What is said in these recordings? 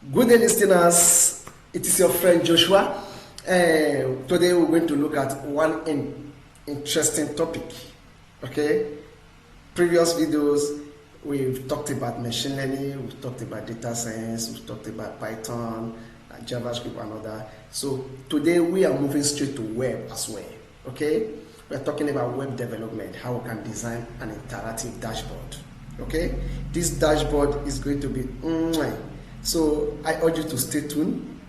Good day, listeners. It is your friend Joshua. Today we're going to look at one interesting topic. Okay, previous videos we've talked about machine learning, we've talked about data science, we've talked about Python, JavaScript, and other. So today we are moving straight to web as well. Okay, we're talking about web development, how we can design an interactive dashboard. Okay, this dashboard is going to be so I urge you to stay tuned.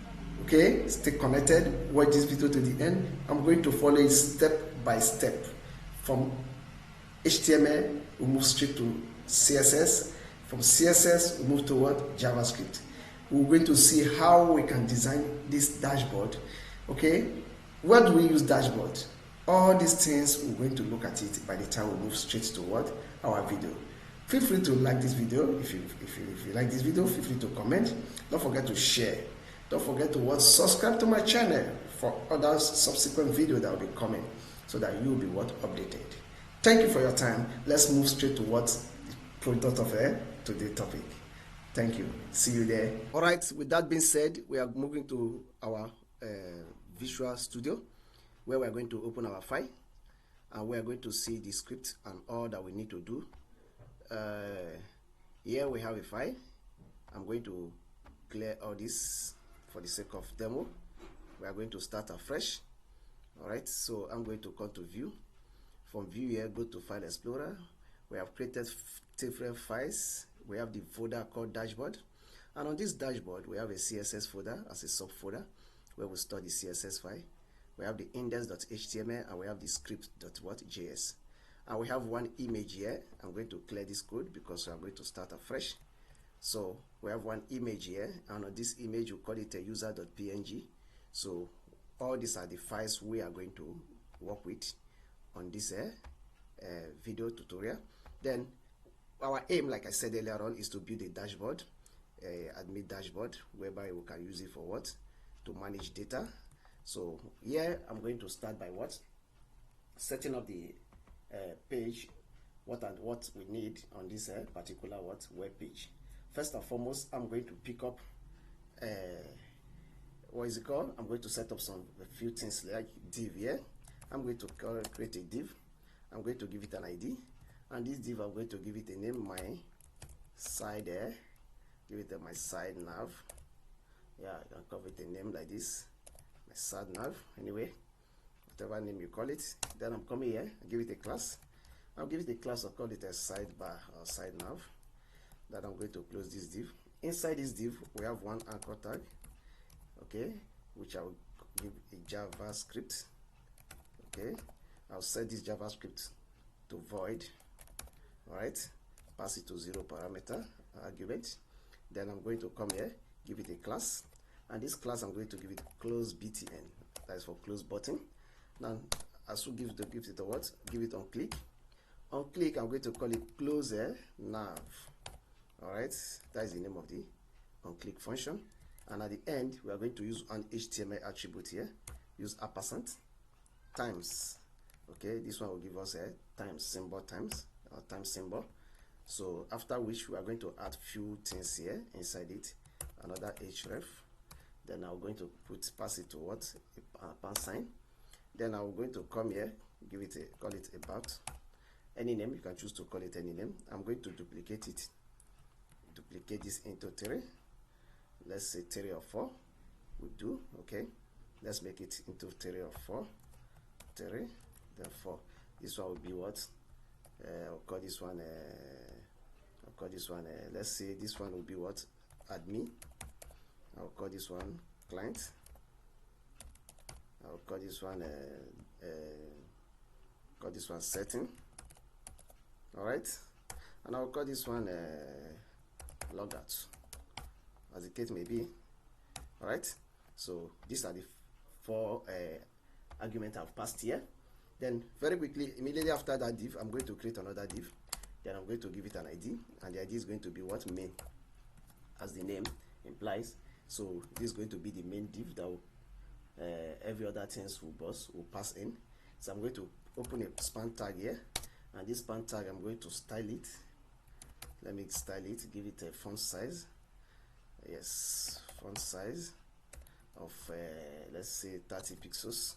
Okay, stay connected, watch this video to the end. I'm going to follow it step by step. From HTML we move straight to CSS. From CSS we move to what? JavaScript. We're going to see how we can design this dashboard. Okay, where do we use dashboard? All these things we're going to look at it by the time we move straight to what? Our video. Feel free to like this video. If you like this video, feel free to comment. Don't forget to share. Don't forget to watch, subscribe to my channel for other subsequent videos that will be coming, so that you will be updated. Thank you for your time. Let's move straight to what the product of today's topic. Thank you. See you there. All right. With that being said, we are moving to our Visual Studio, where we are going to open our file, and we are going to see the script and all that we need to do. Here we have a file. I'm going to clear all this for the sake of demo. We are going to start afresh. Alright, so I'm going to come to view. From view here, go to file explorer. We have created different files. We have the folder called dashboard, and on this dashboard we have a CSS folder as a subfolder where we store the CSS file. We have the index.html and we have the script.js. And we have one image here. I'm going to clear this code because we are going to start afresh. So we have one image here, and on this image we call it a user.png. So all these are the files we are going to work with on this video tutorial. Then our aim, like I said earlier on, is to build a dashboard, admin dashboard, whereby we can use it for what? To manage data. So here I'm going to start by what? Setting up the page, what we need on this particular web page. First and foremost, I'm going to pick up what is it called? I'm going to set up a few things like div here. I'm going to create a div. I'm going to give it an ID, and this div I'm going to give it a name, my side there. Give it my side nav. Yeah, I can call it a name like this, my side nav. Anyway, whatever name you call it. Then I'm coming here, I give it a class. I'll give it a class, I'll call it a sidebar or side nav. Then I'm going to close this div. Inside this div, we have one anchor tag, okay, which I'll give a JavaScript. Okay, I'll set this JavaScript to void. Alright, pass it to 0 parameter argument. Then I'm going to come here, give it a class, and this class I'm going to give it close btn. That is for close button. Now, as we give it a what? Give it on click. On click, I'm going to call it close nav. Alright, that is the name of the on click function. And at the end, we are going to use an HTML attribute here. Use ampersand times. Okay, this one will give us a times symbol times or times symbol. So after which we are going to add few things here inside it. Another href. Then I'm going to pass it to what? A pound sign. Then I'm going to come here, call it about. Any name, you can choose to call it any name. I'm going to duplicate it. Duplicate this into 3. Let's say 3 or 4 would do. Okay, let's make it into 3 or 4. 3, then 4. This one will be what? I'll call this one. Let's say this one will be what? Admin. I'll call this one client. I'll call this one setting. All right, and I'll call this one logout, as the case may be. All right, so these are the 4 arguments I've passed here. Then very quickly, immediately after that div, I'm going to create another div. Then I'm going to give it an ID, and the ID is going to be what? Main, as the name implies. So this is going to be the main div that will, every other things will pass in. So I'm going to open a span tag here, and this span tag I'm going to style it. Let me style it, give it a font size. yes, font size of let's say 30 pixels.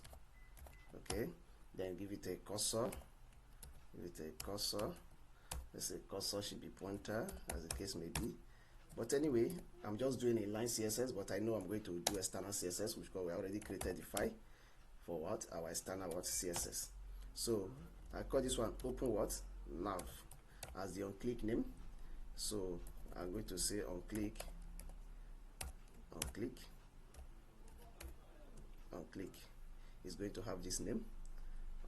Okay, then give it a cursor, let's say cursor should be pointer, as the case may be. But anyway, I'm just doing a line CSS, but I know I'm going to do external CSS, which we already created the file for what our external what CSS. So I call this one open what nav as the on-click name. So I'm going to say on-click is going to have this name,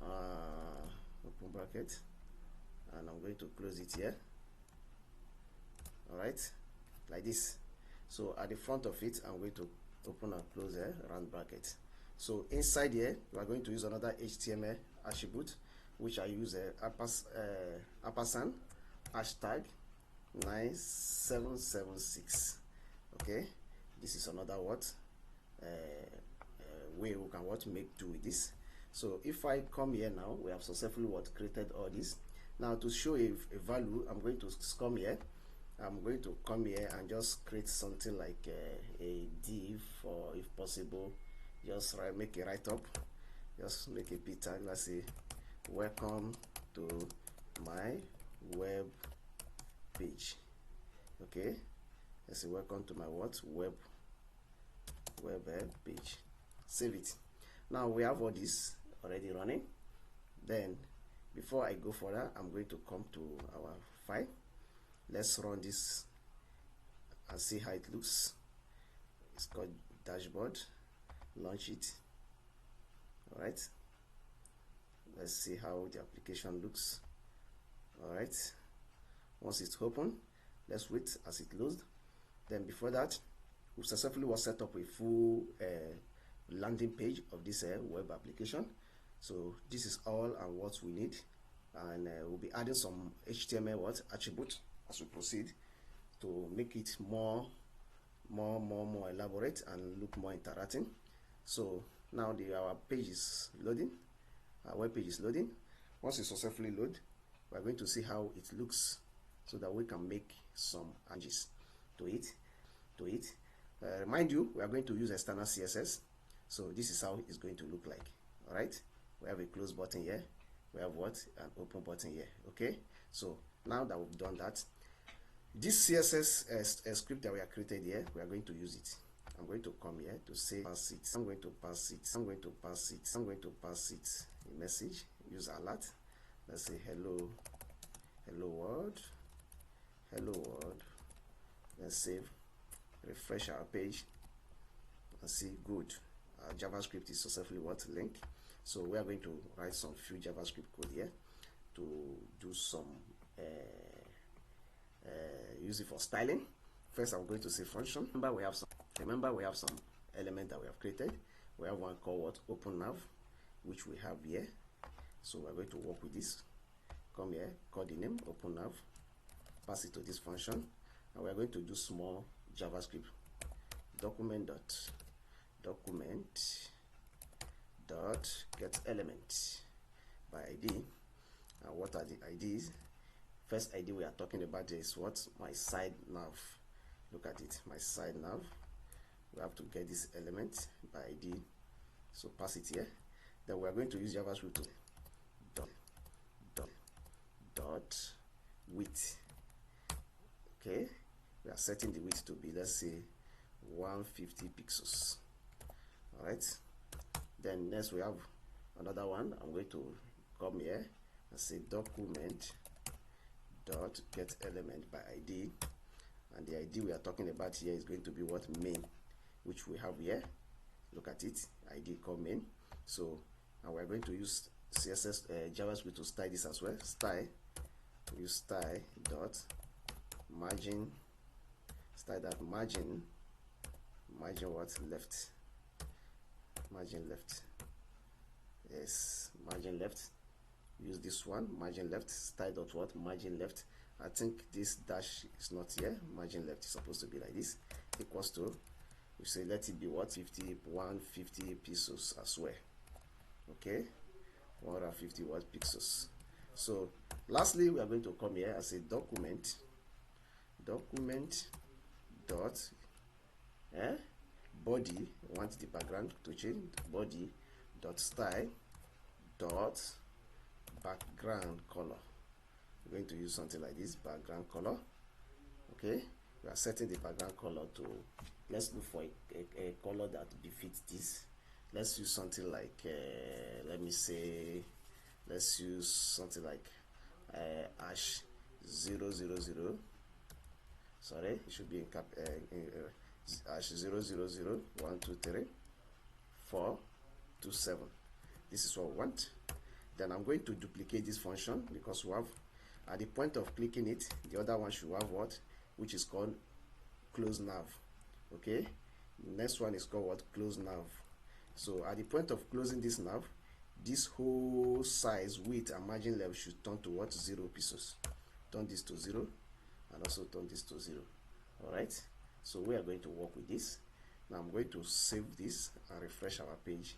open bracket, and I'm going to close it here. All right, like this. So at the front of it, I'm going to open and close a round bracket. So inside here, we are going to use another HTML attribute, which I use a ampersand hashtag 9776. Okay, this is another what way we can what make do with this. So if I come here now, we have successfully what created all this. Now to show a value, I'm going to come here. I'm going to come here and just create something like a div, or if possible, just make a write-up, just make a bit tag. Let's say welcome to my web page. Okay, let's say welcome to my what web page. Save it. Now we have all this already running. Then before I go further, I'm going to come to our file. Let's run this and see how it looks. It's called dashboard. Launch it. All right, let's see how the application looks. All right, once it's open, let's wait as it loads. Then before that, we successfully was set up a full landing page of this web application. So this is all and what we need, and we'll be adding some HTML attribute as we proceed to make it more elaborate and look more interactive. So now our page is loading, our web page is loading. Once it's successfully loaded, we're going to see how it looks, so that we can make some changes to it. Remind you, we are going to use external CSS. So this is how it's going to look like. All right, we have a close button here, we have what an open button here. Okay, so now that we've done that, this CSS script that we have created here, we are going to use it. I'm going to come here to say pass it. I'm going to pass it a message. Use alert. Let's say hello world. Then save. Refresh our page and see good. Our JavaScript is successfully linked. So we are going to write some few JavaScript code here to do some use it for styling. First, I'm going to say function. Remember we have some element that we have created. We have one called what open nav, which we have here. So we're going to work with this. Come here, call the name open nav, pass it to this function, and we're going to do small JavaScript. Document dot get element by ID. And what are the IDs? First ID we are talking about is what? My side nav. Look at it, my side nav. We have to get this element by ID, so pass it here. Then we are going to use JavaScript to dot width. Okay, we are setting the width to be, let's say, 150 pixels. All right, then next we have another one. I'm going to come here and say document dot get element by ID, and the ID we are talking about here is going to be what? Main, which we have here. Look at it, ID called main. So and we're going to use CSS JavaScript to style this as well. Style, use style dot margin, style that margin what? Left, margin left. Yes, margin left. Use this one, margin left. Style dot what? Margin left. I think this dash is not here. Margin left is supposed to be like this. Equals to, we say let it be what? 150 pixels as well. Okay, 150 what? Pixels. So lastly, we are going to come here and say document dot body, we want the background to change. Body dot style dot background color. We're going to use something like this, background color. Okay, we are setting the background color to, let's look for a color that befits this. Let's use something like let me say, let's use something like ash 000. Sorry, it should be in cap ash 000 1 2 3 4 2 7. This is what we want. Then I'm going to duplicate this function, because we have, at the point of clicking it, the other one should have what, which is called close nav. Okay, the next one is called what, close nav. So at the point of closing this nav, this whole size, width and margin level should turn to what, 0 pixels. Turn this to 0 and also turn this to 0. All right, so we are going to work with this. Now I'm going to save this and refresh our page.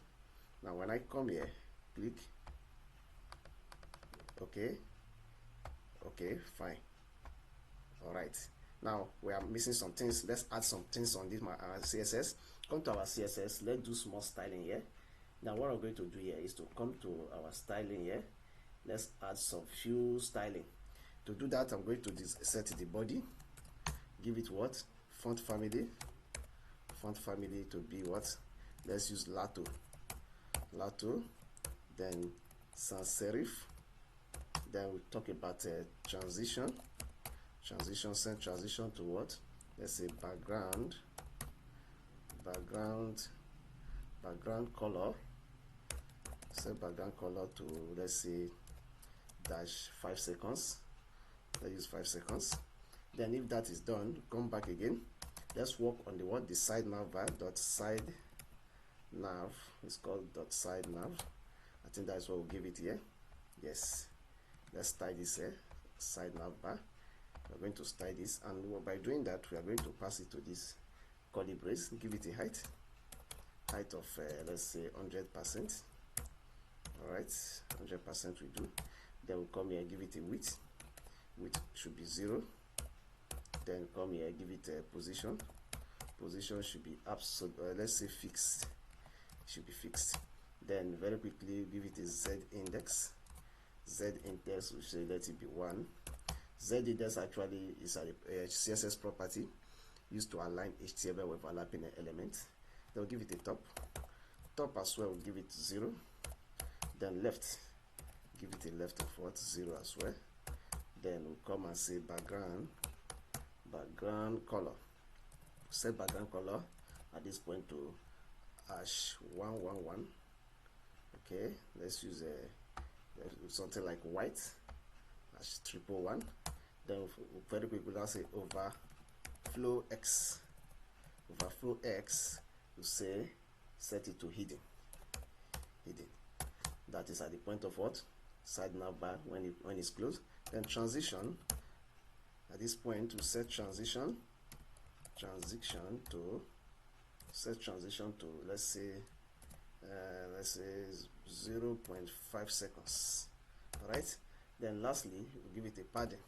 Now when I come here, click okay, fine. All right, now we are missing some things. Let's add some things on this CSS. Come to our CSS, let's do small styling here. Now what I'm going to do here is to come to our styling here. Let's add some few styling. To do that, I'm going to set the body, give it what, font family to be what, let's use Lato, then sans serif. Then we talk about transition, send transition to what, let's say background color. Set background color to, let's say, dash 5 seconds. Let's use 5 seconds. Then if that is done, come back again. Let's work on the what, the side nav bar dot side nav. It's called dot side nav. I think that's what we'll give it here. Yes, let's style this here, side nav bar. We're going to style this, and by doing that, we are going to pass it to this curly brace. Give it a height of let's say 100%. All right, 100% we do. Then we'll come here, give it a width should be 0. Then come here, give it a position should be absolute, let's say fixed, should be fixed. Then very quickly give it a z index, we say let it be 1. Z index actually is a CSS property used to align HTML with overlapping elements. Then we'll give it a top as well, we'll give it 0. Then left, give it a left of what, 0 as well. Then we'll come and say background color. Set background color at this point to ash 111. Okay, let's use something like white, ash 111. Then we'll very quickly now say overflow X. We'll say set it to hidden. That is at the point of what, side nav bar when it's closed. Then transition, at this point we set transition to let's say 0.5 seconds. All right, then lastly we'll give it a padding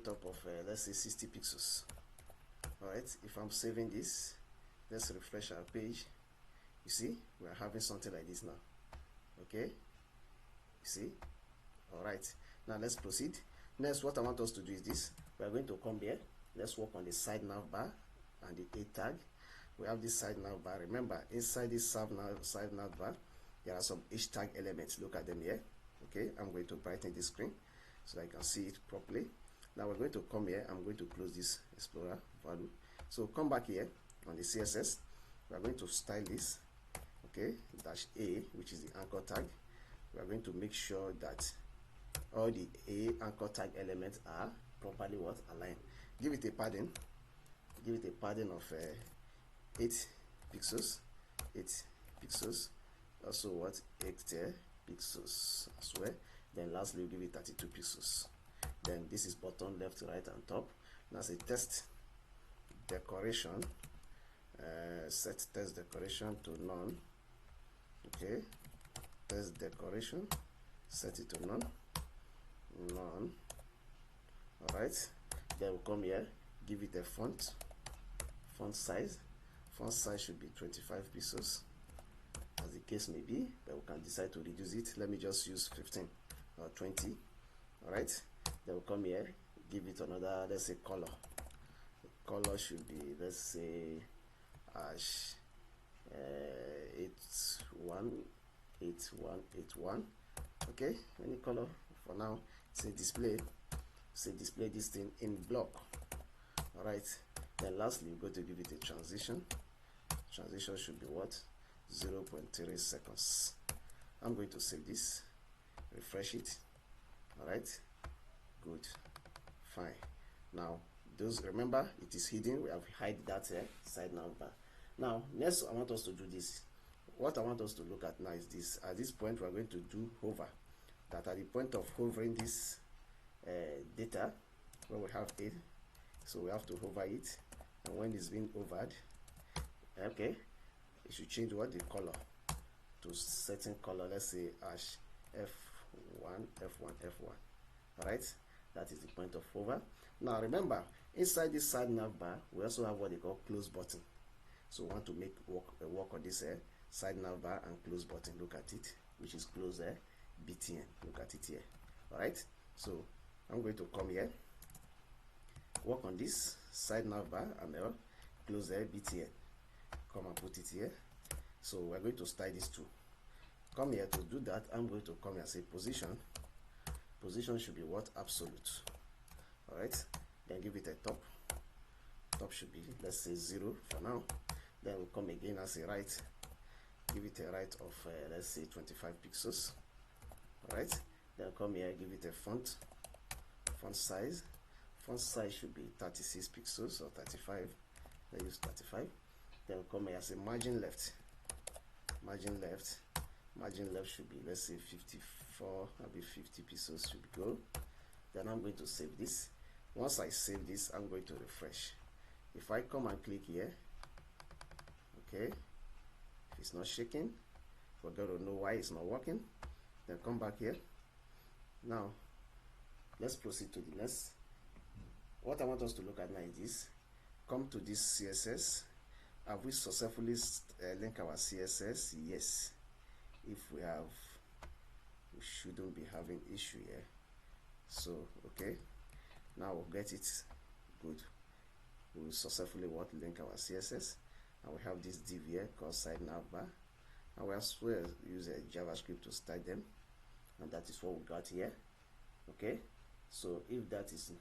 top of let's say 60 pixels. All right, if I'm saving this, let's refresh our page. You see, we are having something like this now. Okay, you see. All right, now let's proceed. Next, what I want us to do is this. We are going to come here. Let's work on the side nav bar and the A tag. We have this side nav bar. Remember, inside this side nav bar, there are some H tag elements. Look at them here. Okay, I'm going to brighten this screen so I can see it properly. Now we're going to come here. I'm going to close this Explorer value. So come back here on the CSS. We are going to style this. Okay, -A, which is the anchor tag. We are going to make sure that all the A anchor tag elements are properly what, aligned. Give it a padding. Of 8 pixels. Also what, 8 pixels as well. Then lastly we'll give it 32 pixels. Then this is bottom, left, right and top. Now say test decoration, set test decoration to none. Okay, test decoration, set it to none. Alright, then we'll come here, give it a font size. Font size should be 25 pixels, as the case may be, but we can decide to reduce it. Let me just use 15 or 20. Alright, then we'll come here, give it another, let's say, color. The color should be, let's say, ash 8181. Okay, any color for now. Say display this thing in block. Alright, then lastly we're going to give it a transition. Transition should be what? 0.3 seconds. I'm going to save this, refresh it. Alright, good, fine. Now those, remember, it is hidden. We have hide that side navbar. Now next I want us to do this. What I want us to look at now is this. At this point we are going to do hover. That at the point of hovering this data, when we have it, so we have to hover it, and when it's being hovered, okay, it should change what? The color to certain color. Let's say ash F1. Alright, that is the point of hover. Now remember, inside this side navbar we also have what they call close button. So we want to make work on this side navbar and close button. Look at it, which is close BTN. Look at it here. Alright, so I'm going to come here, work on this side navbar and close BTN. Come and put it here. So we're going to style this too. Come here. To do that, I'm going to come here and say position. Position should be what? Absolute. Alright, then give it a top. Top should be, let's say, 0 for now. Then we'll come again and say right. Give it a right of let's say 25 pixels. Alright, then come here, give it a font size. Font size should be 36 pixels or 35. Let's use 35. Then come here and say margin left. Margin left should be, let's say, 54, maybe 50 pixels should go. Then I'm going to save this. Once I save this, I'm going to refresh. If I come and click here, okay, if it's not shaking, we're going to know why it's not working. Then come back here. Now let's proceed to the next. What I want us to look at now is this. Come to this CSS. Have we successfully linked our CSS? Yes. If we have, we shouldn't be having issue here. So okay, now we'll get it. Good. We will successfully link our CSS, and we have this div here called side navbar, and we as well use a JavaScript to style them, and that is what we got here. Okay, so if that is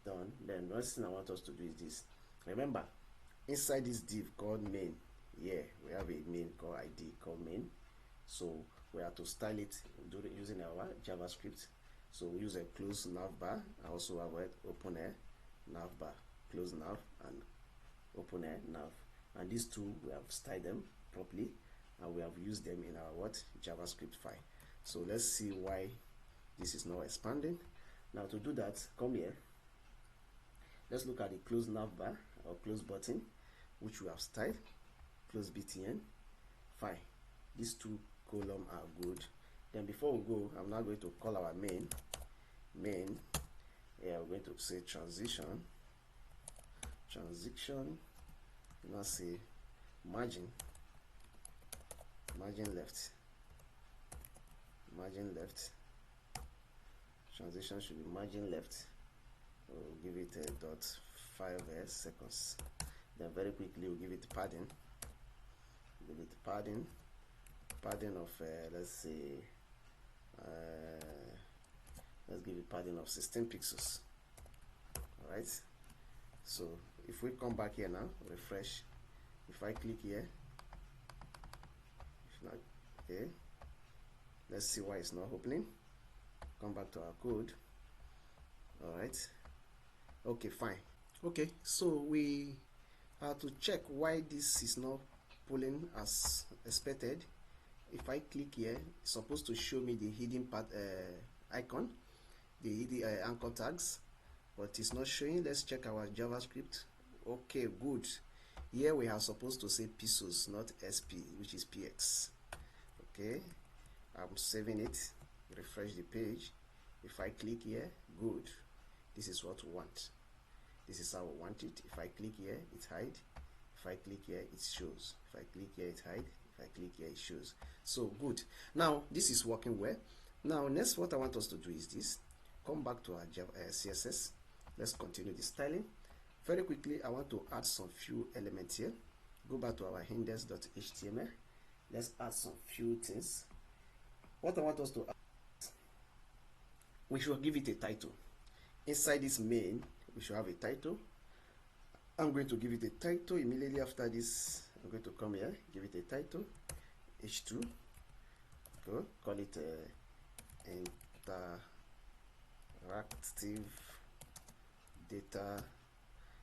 done, then the next thing I want us to do is this. Remember, inside this div called main, here we have a main called ID called main. So we have to style it using our JavaScript. So we use a close navbar. I also have open navbar, close nav, and open nav. And these two, we have styled them properly, and we have used them in our JavaScript file. So let's see why this is not expanding. Now to do that, come here. Let's look at the close navbar or close button, which we have styled. Close BTN. Fine. These two columns are good. Then before we go, I'm now going to call our main. Here we're going to say transition. Now say margin left. Transition should be margin left. We'll give it a .5 seconds. Then very quickly we'll give it padding. Padding of let's say let's give it padding of 16 pixels. Alright, so if we come back here now, refresh, if I click here, if not, okay, let's see why it's not opening. Come back to our code. Alright, okay, fine. Okay, so we have to check why this is not pulling as expected. If I click here, it's supposed to show me the hidden part icon, the hidden anchor tags, but it's not showing. Let's check our JavaScript. Okay, good. Here we are supposed to say pixels, not sp, which is px. Okay, I'm saving it. Refresh the page. If I click here, good. This is what we want. This is how we want it. If I click here, it hide. If I click here, it shows. If I click here, it hide. If I click here, it shows. So good. Now this is working well. Now next, what I want us to do is this. Come back to our CSS. Let's continue the styling. Very quickly, I want to add some few elements here. Go back to our index.html. Let's add some few things. What I want us to add, we should give it a title. Inside this main, we should have a title. I'm going to give it a title immediately after this. I'm going to come here, give it a title, h2. Go, call it interactive data.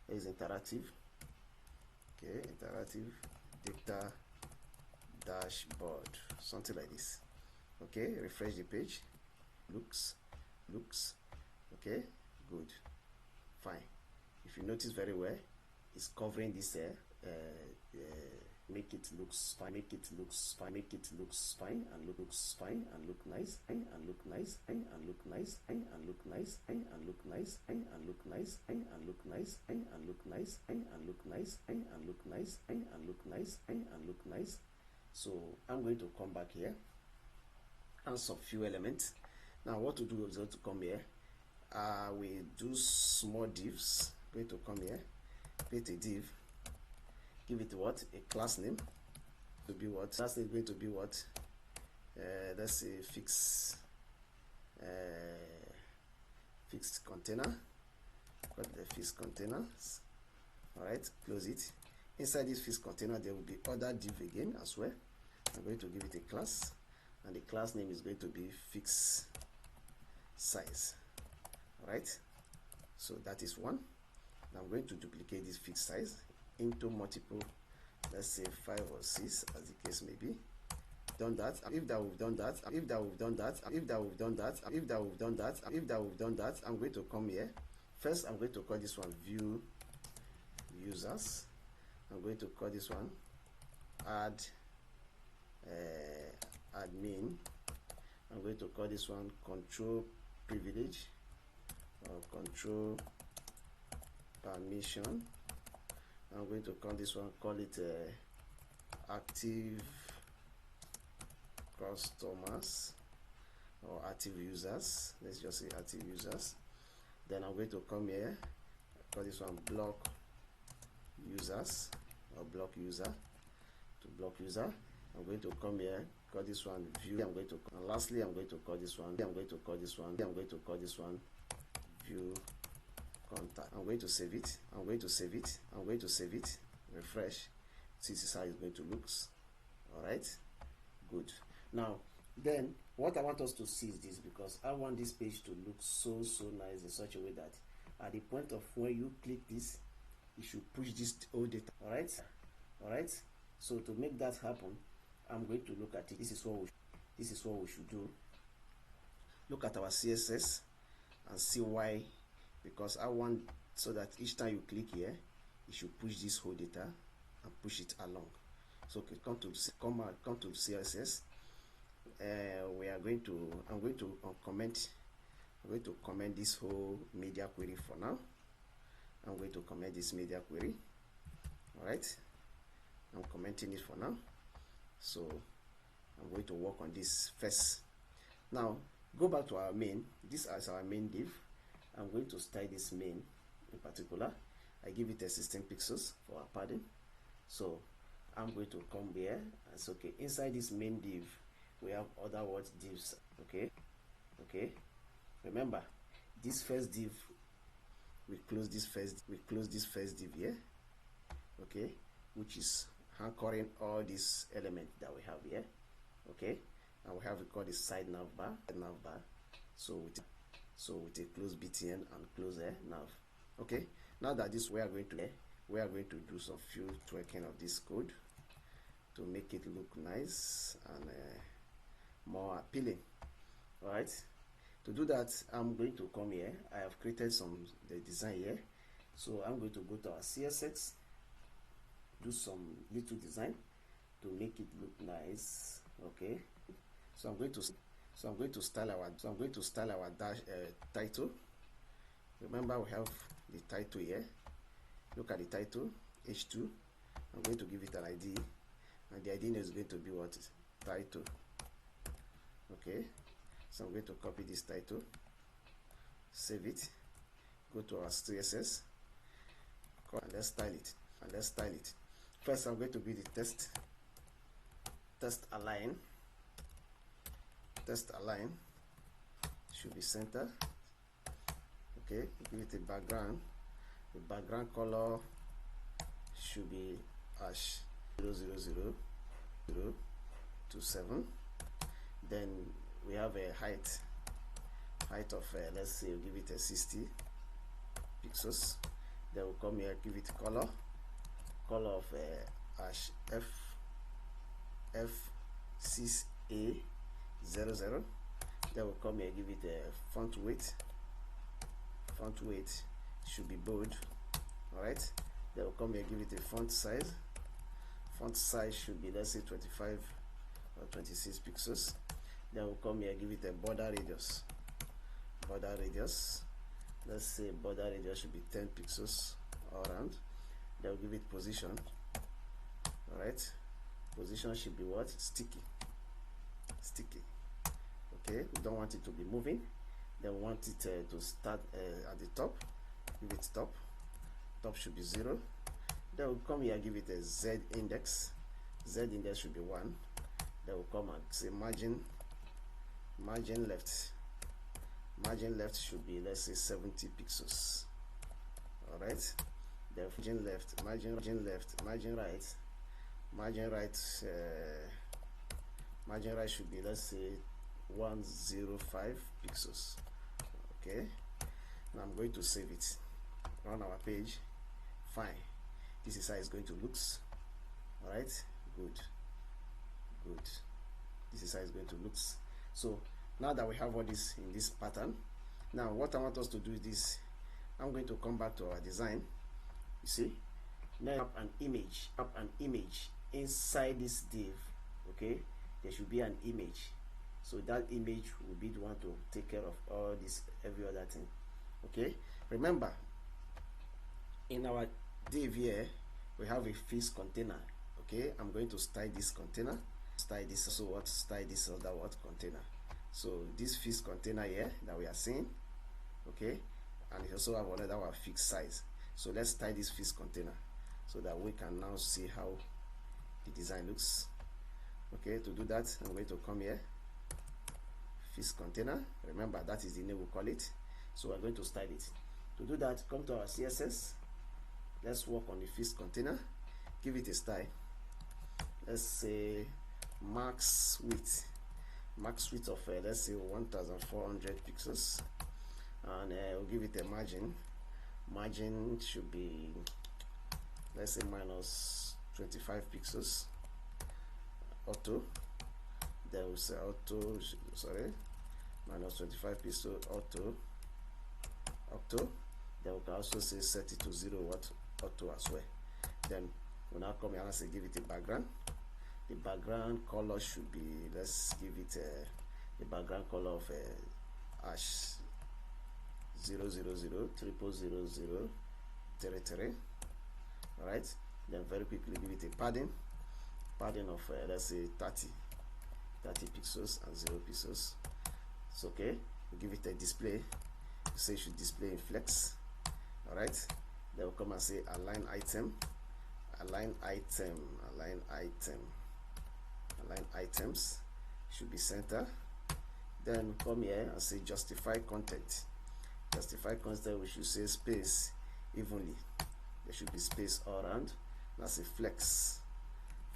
Is interactive. Okay, interactive data dashboard, something like this. Okay, refresh the page. Looks. Okay, good, fine. If you notice very well, it's covering this make it looks fine, make it looks fine, make it looks fine, and looks fine, and look nice, and look nice, and look nice, and look nice, and look nice, and look nice, and look nice, and look nice, and look nice, and look nice, and look nice, and look nice. So I'm going to come back here and some few elements. Now what to do is to come here. We do small divs. Going to come here, create a div, give it what, a class name. To be what class name is going to be what, let's say fixed container. Got the fixed containers. All right, close it. Inside this fixed container there will be other div again as well. I'm going to give it a class, and the class name is going to be fixed size. All right, so that is one. Now I'm going to duplicate this fixed size into multiple, let's say 5 or 6 as the case may be. Done that. If that we've done that, if that we've done that, if that we've done that, if that we've done that, if that we've done that, I'm going to come here. First I'm going to call this one view users. I'm going to call this one add admin. I'm going to call this one control privilege or control permission. I'm going to call this one, call it active customers or active users. Let's just say active users. Then I'm going to come here, call this one block users or block user to block user. I'm going to come here, call this one view. I'm going to, and lastly I'm going to call this one, I'm going to call this one, I'm going to call this one view contact. I'm going to save it. I'm going to save it. I'm going to save it. Refresh. This is how it's going to look. All right. Good. Now, then what I want us to see is this, because I want this page to look so nice in such a way that at the point of where you click this, you should push this whole data. All right. All right. So to make that happen, I'm going to look at it. This is what we should do. Look at our CSS and see why. Because I want so that each time you click here, you should push this whole data and push it along. So okay, come to CSS. We are going to, I'm going to comment this whole media query for now. I'm going to comment this media query. All right, I'm commenting it for now. So I'm going to work on this first. Now go back to our main. This is our main div. I'm going to style this main in particular. I give it a 16 pixels for our padding. So I'm going to come here and say, okay, inside this main div we have other divs. Okay, remember this first div, we close this first div here, okay, which is anchoring all these elements that we have here. Okay, and we have called the side navbar. So with a close btn and close nav. Okay, now that this we are going to do some few tweaking of this code to make it look nice and more appealing. All right, to do that I'm going to come here. I have created the design here, so I'm going to go to our CSS, do some little design to make it look nice. Okay, so I'm going to style our dash title. Remember, we have the title here. Look at the title, H2. I'm going to give it an ID, and the ID is going to be what? Title. Okay, so I'm going to copy this title, save it, go to our CSS, and let's style it. First, I'm going to be the test align. Test align should be center. Okay, give it a background. The background color should be hash 00027. Then we have a height of let's say we'll give it a 60 pixels. Then we'll come here, give it color of hash F6A00. Then we'll come here, give it a font weight should be bold. All right, then we'll come here, give it a font size should be, let's say 25 or 26 pixels. Then we'll come here, give it a border radius, let's say border radius should be 10 pixels all around. Then we'll give it position. All right, position should be what? Sticky. Okay, we don't want it to be moving. Then we want it to start at the top. Give it top should be 0. Then we'll come here, give it a Z index should be 1. Then we'll come and say margin left should be, let's say 70 pixels. All right, then margin right should be, let's say 105 pixels. Okay, now I'm going to save it, run our page. Fine, this is how it's going to look. All right, good, this is how it's going to look. So now that we have all this in this pattern, now what I want us to do is this. I'm going to come back to our design. You see, now up an image inside this div. Okay, there should be an image, so that image will be the one to take care of all this, every other thing. Okay, remember in our div here we have a fixed container. Okay, I'm going to style this container, style this other what container. So this fixed container here that we are seeing, okay, and we also have another one fixed size. So let's style this fixed container so that we can now see how the design looks. Okay, to do that, I'm going to come here, fixed container. Remember, that is the name we call it. So we're going to style it. To do that, come to our CSS. Let's work on the fixed container. Give it a style. Let's say max width of let's say 1400 pixels, and we'll give it a margin should be, let's say minus 25 pixels. Auto, then we'll say auto, sorry, minus 25 pixels auto. Then we can also say set it to 0 auto as well. Then we'll now come here and say give it a background. The background color should be, let's give it the background color of hash 000000033. All right, then very quickly give it a padding of let's say 30 pixels and 0 pixels. It's okay. We give it a display. Say it should display in flex. All right, then we'll come and say align items should be center. Then come here and say justify content. We should say space evenly. There should be space all around. That's a flex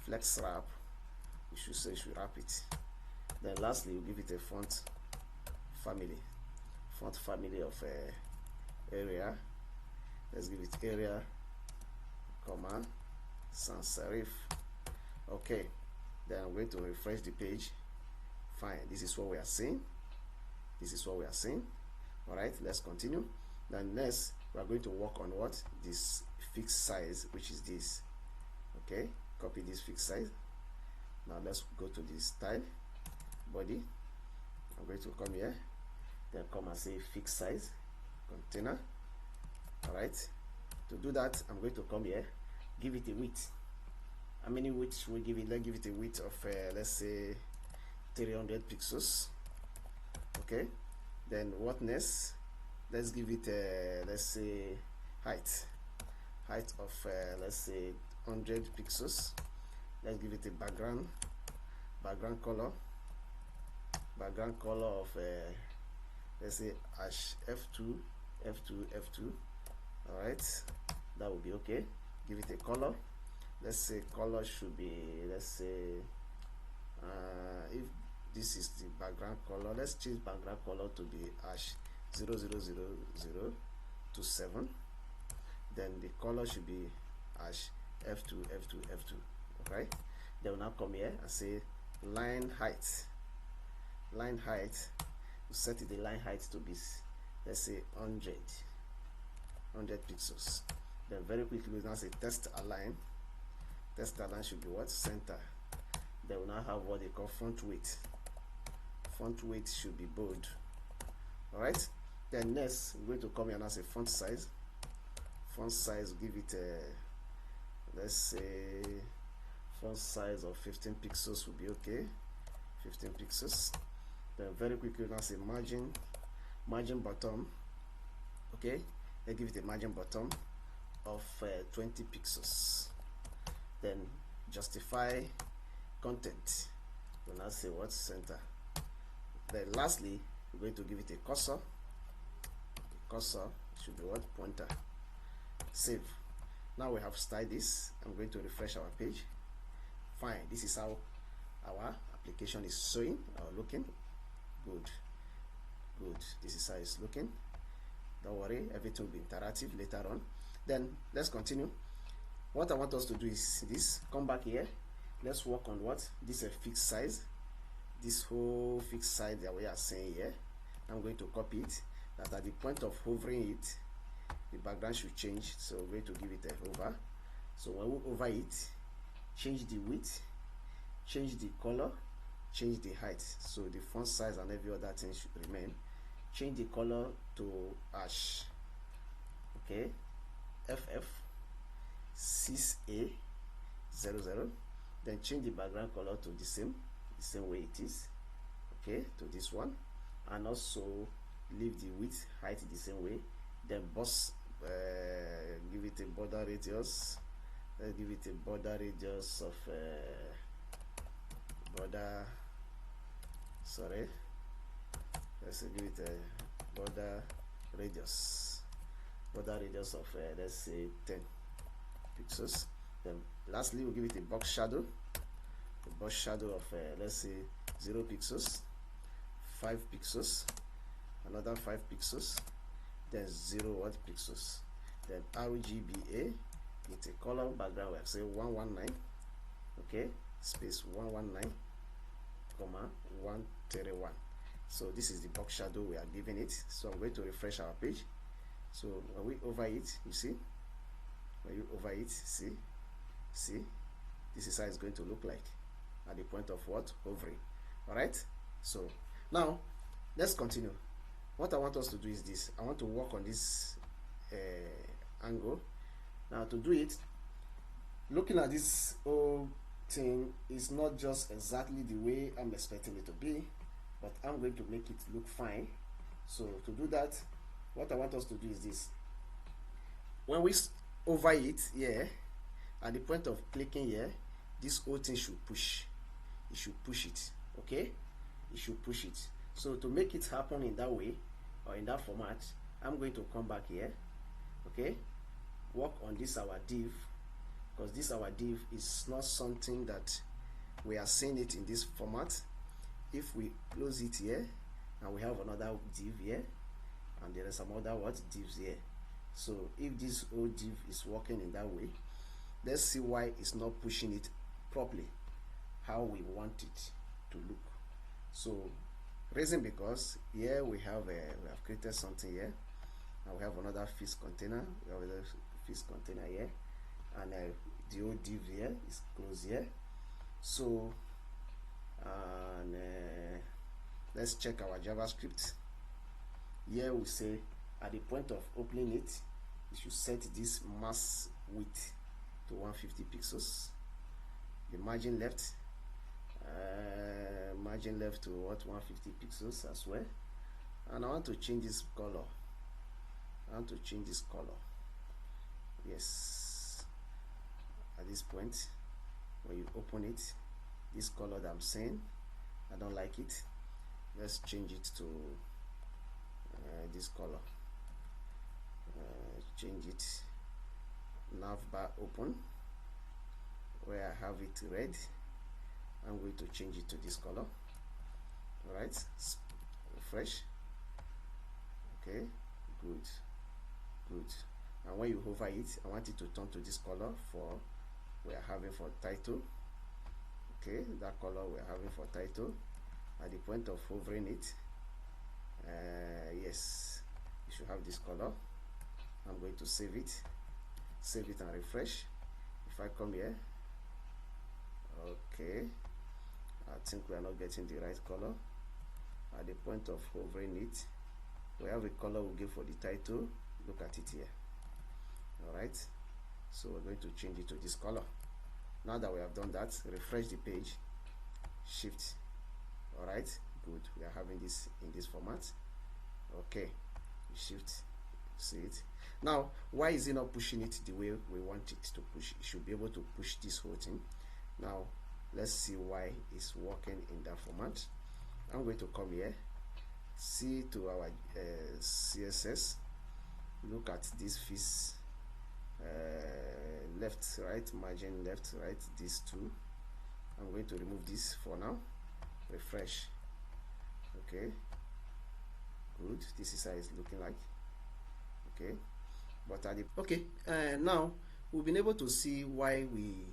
wrap. We should say should wrap it. Then lastly, we'll give it a font family of area. Let's give it area, comma, sans serif. Okay, then I'm going to refresh the page. Fine, this is what we are seeing. All right, let's continue. Then next we are going to work on what? This fixed size, which is this. Okay, copy this fixed size. Now let's go to this style body. I'm going to come here, then come and say fixed size container. All right, to do that, I'm going to come here, give it a width. How many width should we give it? Let's give it a width of let's say 300 pixels. Okay, then what next? Let's give it let's say height of let's say 100 pixels. Let's give it a background color of let's say hash f2. All right, that will be okay. Give it a color. Let's say color should be, let's say if this is the background color, let's change background color to be hash 0000027. Then the color should be hash f2. Okay, then we'll now come here and say line height. We set the line height to be, let's say 100 pixels. Then very quickly we now say text align. Text align should be what? Center. Then we now have what they call font weight. Font weight should be bold. All right, then next we're going to come here and say font size. Font size, give it a, let's say font size of 15 pixels will be okay. 15 pixels. Then very quickly now say margin bottom. Okay, let's give it a margin bottom of 20 pixels. Then justify content. We'll now say what? Center. Then lastly, we're going to give it a cursor. The cursor should be what? Pointer. Save. Now we have styled this. I'm going to refresh our page. Fine. This is how our application is showing or looking. Good. This is how it's looking. Don't worry, everything will be interactive later on. Then let's continue. What I want us to do is this. Come back here. Let's work on what? This is a fixed size. This whole fixed size that we are saying here. I'm going to copy it. That at the point of hovering it, the background should change. So we're going to give it a hover. So when we hover it, change the width, change the color, change the height. So the font size and every other thing should remain. Change the color to hash. Okay, FF6A00. Then change the background color to the same way it is. Okay, to this one, and also leave the width, height the same way. Then give it a border radius. Let's give it a border radius of let's give it a border radius of let's say 10 pixels. Then lastly we'll give it a box shadow. A box shadow of let's say 0 pixels, 5 pixels, another 5 pixels, then 0 pixels. Then RGBA with a color background, we say 119. Okay, space 119, comma 131. So this is the box shadow we are giving it. So I'm going to refresh our page. So when we over it, you see, when you over it, see, this is how it's going to look like at the point of what? Hovering. All right, so now let's continue. What I want us to do is this. I want to work on this angle. Now to do it, looking at this whole thing is not just exactly the way I'm expecting it to be, but I'm going to make it look fine. So to do that, what I want us to do is this. When we over it here, at the point of clicking here, this whole thing should push. It should push it. Okay, it should push it. So to make it happen in that way or in that format, I'm going to come back here. Okay, work on this our div, because this our div is not something that we are seeing it in this format. If we close it here and we have another div here and there are some other divs here, so if this old div is working in that way, let's see why it's not pushing it properly how we want it to look. So reason, because here we have created something here, and we have another fixed container. We have another fixed container here, and the old div here is closed here. So and let's check our JavaScript. Here we say at the point of opening it, you should set this mask width to 150 pixels. The margin left to what, 150 pixels as well. And I want to change this color. Yes, at this point when you open it, this color that I'm saying, I don't like it. Let's change it to this color. Change it, nav bar open, where I have it red. I'm going to change it to this color. Alright, refresh. Okay, good. And when you hover it, I want it to turn to this color for we are having for title. Okay, that color we are having for title. At the point of hovering it, yes, you should have this color. I'm going to save it and refresh. If I come here, okay, I think we are not getting the right color. At the point of hovering it, we have a color we'll give for the title. Look at it here. Alright, so we're going to change it to this color. Now that we have done that, refresh the page, shift. Alright, good, we are having this in this format. Okay, shift, see it. Now, why is it not pushing it the way we want it to push? It should be able to push this whole thing. Now, let's see why it's working in that format. I'm going to come here, see to our CSS, look at this fix, left, right, margin, left, right, these two. I'm going to remove this for now, refresh. Okay, good, this is how it's looking like. Okay, but at the now we've been able to see why we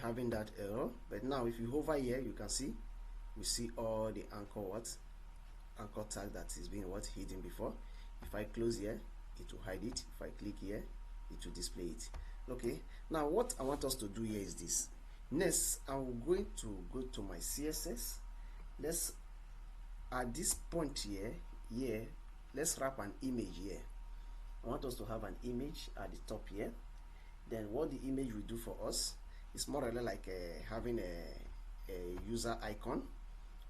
having that error. But now if you hover here, you can see we see all the anchor tag that is being hidden before. If I close here, it will hide it. If I click here, it will display it. Okay, now what I want us to do here is this. Next, I'm going to go to my CSS. Let's at this point here, let's wrap an image here. I want us to have an image at the top here. Then what the image will do for us is more or less like having a user icon.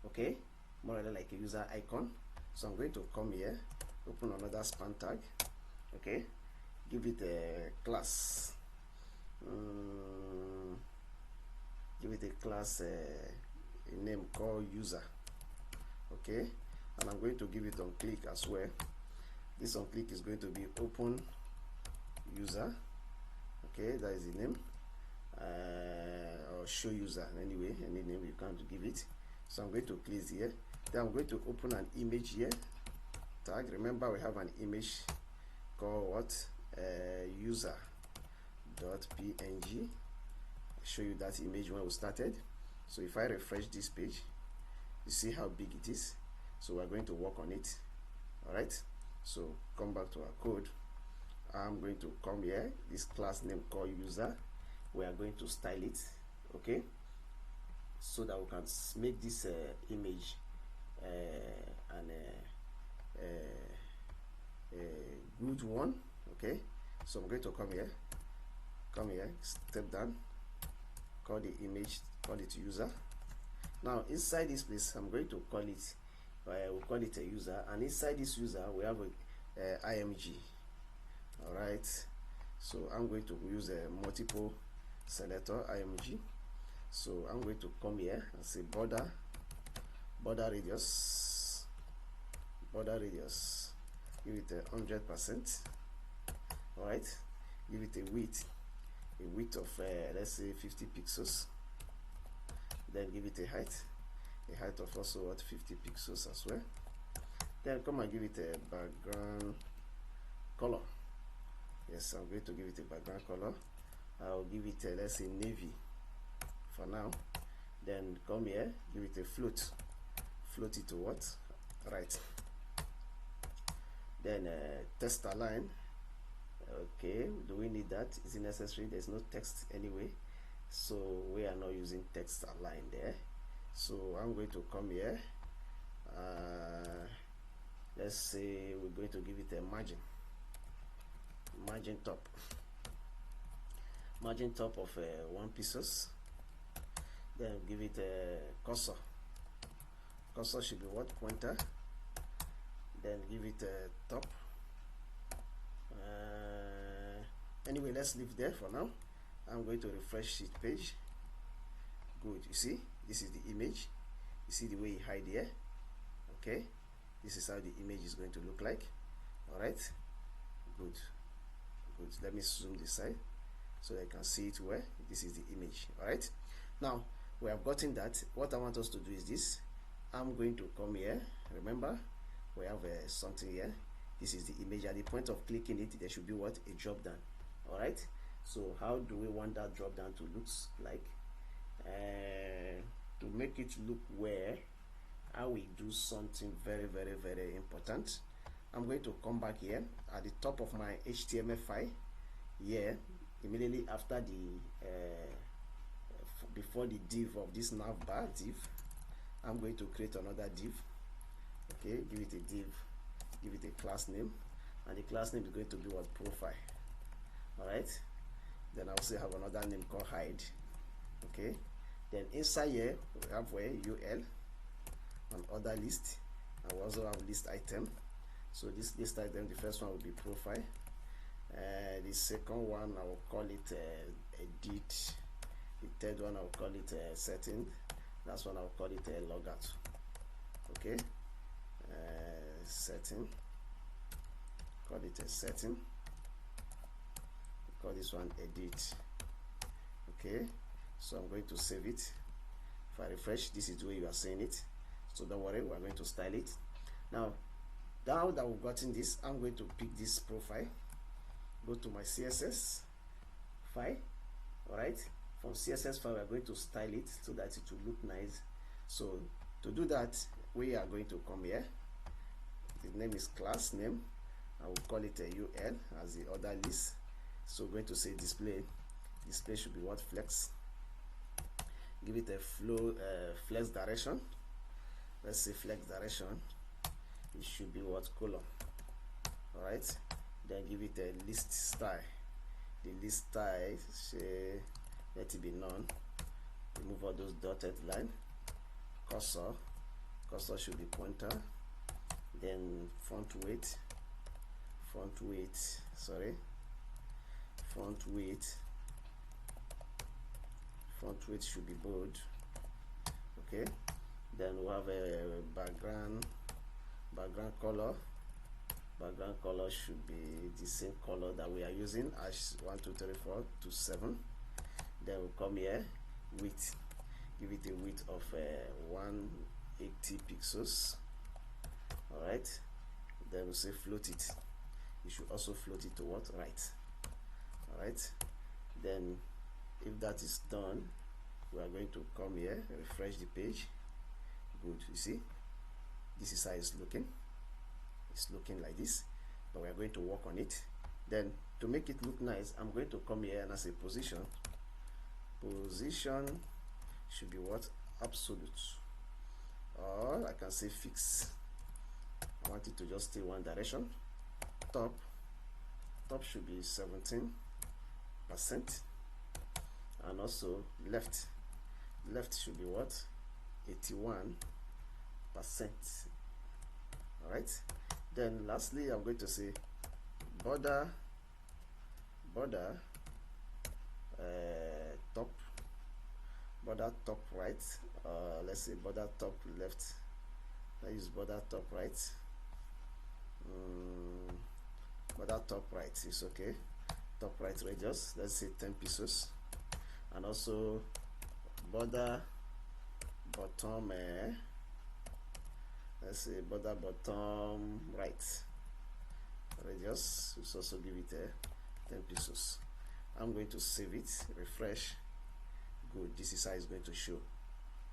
Okay, more or less like a user icon. So I'm going to come here, open another span tag. Okay, give it a class. Give it a class a name called user. Okay, and I'm going to give it on click as well. This on click is going to be open user. Okay, that is the name, or show user. Anyway, any name you can give it. So I'm going to click here. Then I'm going to open an image here tag. Remember, we have an image called what, user.png. I'll show you that image when we started. So if I refresh this page, you see how big it is. So we're going to work on it. All right, so come back to our code. I'm going to come here, this class name called user. We are going to style it, okay, so that we can make this image a good one. Okay, so I'm going to come here, step down, call the image, call it user. Now inside this place, I'm going to call it, we'll call it a user, and inside this user we have a img. All right, so I'm going to use a multiple selector img. So I'm going to come here and say border radius, give it 100%. all right, give it a width of let's say 50 pixels. Then give it a height of also what, 50 pixels as well. Then come and give it a background color. Yes, I'm going to give it a background color. I'll give it a, let's say, navy for now. Then come here, give it a float it to what, right. Then text align. Okay, do we need that? Is it necessary? There's no text anyway, so we are not using text align there. So I'm going to come here, let's say we're going to give it a margin. margin top of 1 pixels. Then give it a cursor should be what, pointer. Then give it a top. Anyway, let's leave there for now. I'm going to refresh this page. Good. You see, this is the image. You see the way you hide here. Okay, this is how the image is going to look like. All right, good. Let me zoom this side so I can see it where this is the image. All right, now we have gotten that. What I want us to do is this. I'm going to come here. Remember, we have something here. This is the image. At the point of clicking it, there should be what, a drop down. All right, so how do we want that drop down to look like? To make it look where I will do something very important. I'm going to come back here at the top of my HTML file here, immediately after the before the div of this navbar div. I'm going to create another div. Okay, give it a div, give it a class name, and the class name is going to be what, profile. All right, then I also have another name called hide. Okay, then inside here we have where UL and other list, and we also have list item. So this list item, the first one will be profile. The second one I will call it edit. The third one I will call it setting. Last one I will call it logout. Okay, setting. Call it a setting. Call this one edit. Okay, so I'm going to save it. If I refresh, this is the way you are seeing it. So don't worry, we are going to style it. Now that we've gotten this, I'm going to pick this profile, go to my CSS file. All right, from CSS file we are going to style it so that it will look nice. So to do that, we are going to come here. The name is class name. I will call it a UL as the other list. So we're going to say display should be what, flex. Give it a flow flex direction. Let's say flex direction, it should be what, column. All right, then give it a list style. The list style, say, let it be none. Remove all those dotted line. Cursor should be pointer. Then font weight should be bold. Okay, then we have a background color. Background color should be the same color that we are using, as 1 2 3 4 to 7. Then we'll come here, width, give it a width of 180 pixels. All right, then we'll say float it. You should also float it to what, right. All right, then if that is done, we are going to come here, refresh the page. Good, you see, this is how it's looking. It's looking like this, but we are going to work on it. Then to make it look nice, I'm going to come here and I say position should be what, absolute, or I can say fix. I want it to just stay one direction. Top should be 17%, and also left should be what, 81%. All right, then lastly I'm going to say border top right, let's say border top left. I use border top right. Border top right is okay. Top right radius, let's say 10 pixels, and also border bottom let's say border bottom right radius, let's also give it 10 pixels. I'm going to save it, refresh. Good, this is how it's going to show.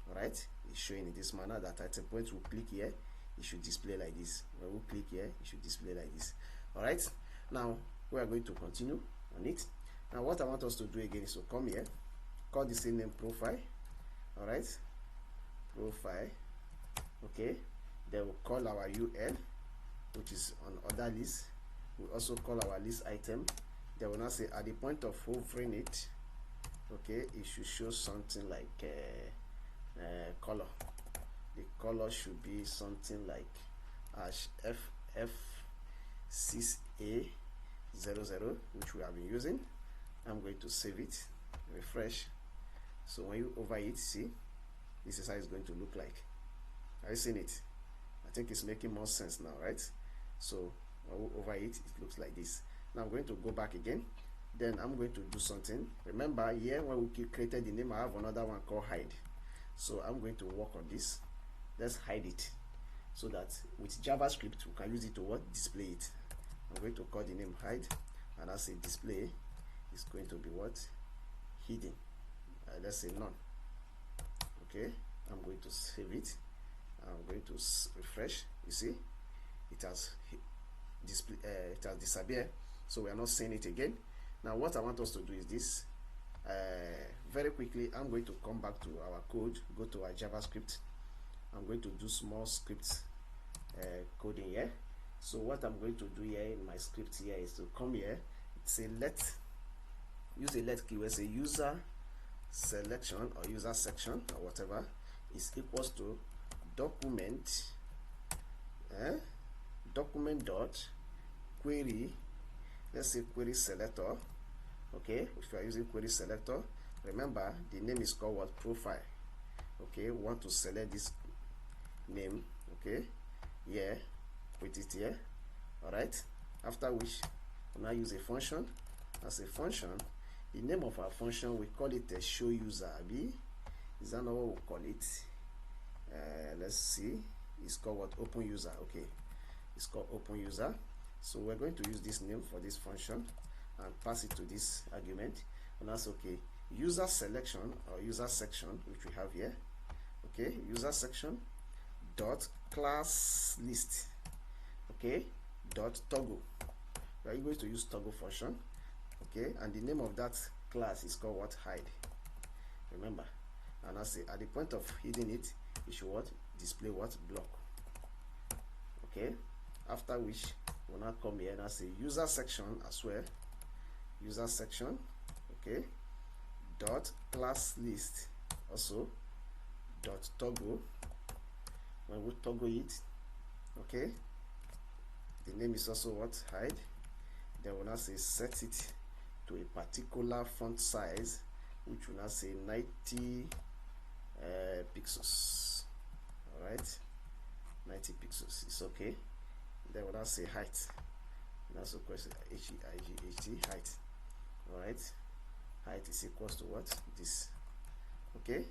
All right, it's showing in this manner that at a point we click here, it should display like this. When we click here, it should display like this. All right, now we are going to continue on it. Now what I want us to do again is to come here, call the same name profile. All right, profile. Okay, then we'll call our UL, which is on other list. we also call our list item. Then we'll now say at the point of hovering it, okay, it should show something like color. The color should be something like FF6A00, which we have been using. I'm going to save it, refresh. So when you overwrite it, see, this is how it's going to look like. Are you seeing it? I think it's making more sense now, right? So when we overwrite it, it looks like this. Now I'm going to go back again. Then I'm going to do something. Remember here when we created the name, I have another one called hide. So I'm going to work on this. Let's hide it, so that with JavaScript we can use it to what? Display it. I'm going to call the name hide, and I say display is going to be what? Hidden. Let's say none. Okay, I'm going to save it. I'm going to refresh. You see, it has display. It has disappeared. So we are not seeing it again. Now what I want us to do is this. Very quickly, I'm going to come back to our code. Go to our JavaScript. I'm going to do small script coding here. So what I'm going to do here in my script here is to come here, say use a let keyword, say user selection or user section or whatever is equals to document dot query. Let's say query selector. Okay, if you are using query selector, remember the name is called what? Profile. Okay, we want to select this name. Okay, yeah, put it here. All right, after which we now use a function. As a function, the name of our function, we call it a show user. Is that not what we call it? Let's see, it's called what? Open user. Okay, it's called open user. So we're going to use this name for this function and pass it to this argument, and that's okay. User selection or user section, which we have here. Okay, user section dot class list. Okay, dot toggle. We are going to use toggle function. Okay, and the name of that class is called what? Hide. Remember, and I say at the point of hiding it, it should what? Display what? Block. Okay, after which we'll now come here and I say user section as well. User section, okay, dot class list also dot toggle. When we toggle it, okay, the name is also what? Hide. Then we'll now say set it to a particular font size, which will now say 90 pixels. All right, 90 pixels is okay. Then we'll now say height. That's a question, height. Height. All right, height is equals to what? This. Okay,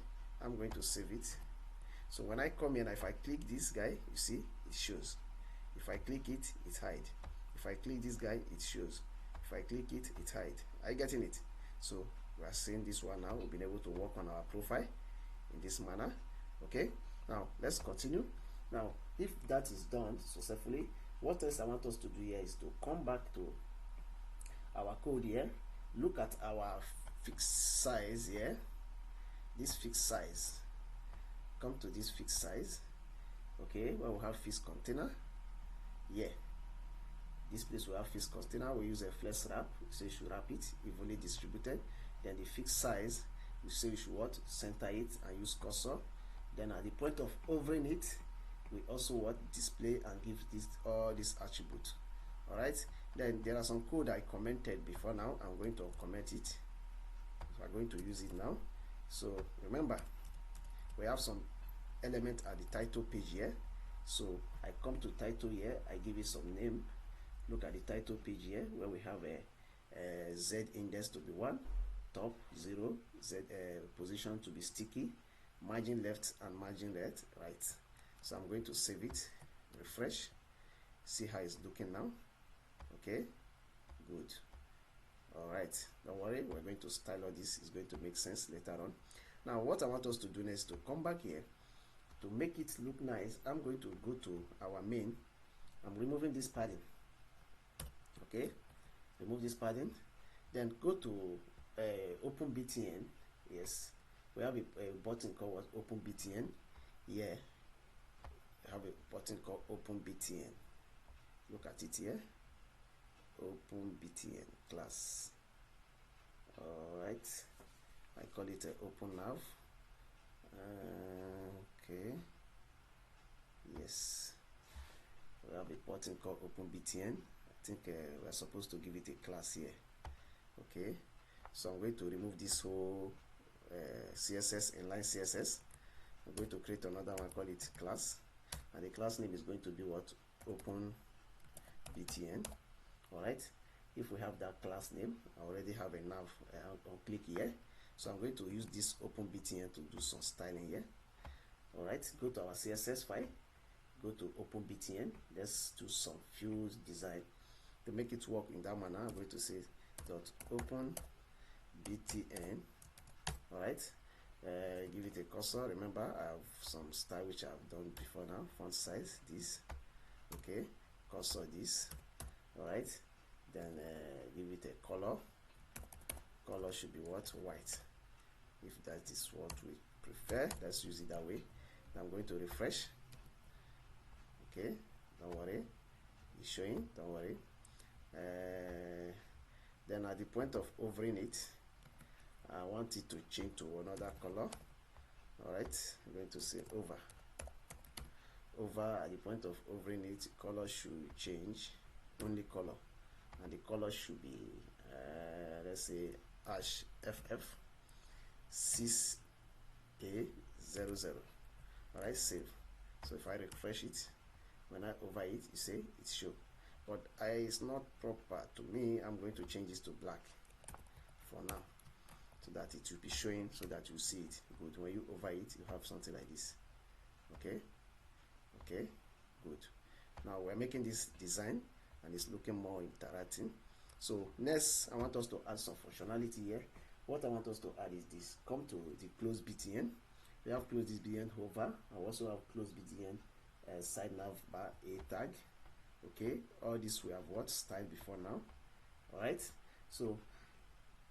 I'm going to save it. So when I come in, if I click this guy, you see it shows. If I click it, it hide. If I click this guy, it shows. If I click it, it hide. Are you getting it? So we are seeing this one now. We've been able to work on our profile in this manner. Okay, now let's continue. Now if that is done successfully, what else I want us to do here is to come back to our code here. Look at our fixed size here. This fixed size. Come to this fixed size. Okay, where we have fixed container. Yeah, this place we have fixed container. We use a flex wrap. So you should wrap it evenly distributed. Then the fixed size, we say you should what? Center it and use cursor. Then at the point of hovering it, we also what? Display and give this all this attribute. All right, then there are some code I commented before. Now I'm going to comment it. So I'm going to use it now. So remember, we have some element at the title page here. So I come to title here, I give it some name. Look at the title page here where we have a Z index to be 1, top 0, Z position to be sticky, margin left and margin right. So I'm going to save it, refresh, see how it's looking now. Okay, good. All right, don't worry, we're going to style all this. It's going to make sense later on. Now what I want us to do next is to come back here. To make it look nice, I'm going to go to our main. I'm removing this padding. Okay, remove this padding. Then go to open BTN. Yes, we have a button called open BTN. Yeah, we have a button called open BTN. Look at it here. open btn class. All right, I call it a open nav. Okay, yes, we have a button called open btn. I think we're supposed to give it a class here. Okay, so I'm going to remove this whole css, inline css. I'm going to create another one, call it class, and the class name is going to be what? Open btn. All right, if we have that class name, I already have a nav on click here, so I'm going to use this open btn to do some styling here. All right, go to our css file, go to open btn. Let's do some few design to make it work in that manner. I'm going to say dot open btn. All right, give it a cursor. Remember, I have some style which I've done before now. Font size this, okay, cursor this. All right, then give it a color. Color should be what? White. If that is what we prefer, let's use it that way. Now I'm going to refresh. Okay, don't worry, it's showing, don't worry. Then at the point of hovering it, I want it to change to another color. All right, I'm going to say over. At the point of hovering it, color should change, only color, and the color should be let's say hash ff 6a00. all right, save. So if I refresh it, when I over it, you see it show, but it's not proper to me. I'm going to change this to black for now, so that it will be showing, so that you see it good. When you over it, you have something like this. Okay, okay, good. Now we're making this design and it's looking more interactive. So next, I want us to add some functionality here. What I want us to add is this. Come to the close btn. We have close this btn hover. I also have close btn side nav bar a tag. Okay, all this we have what style before now. All right, so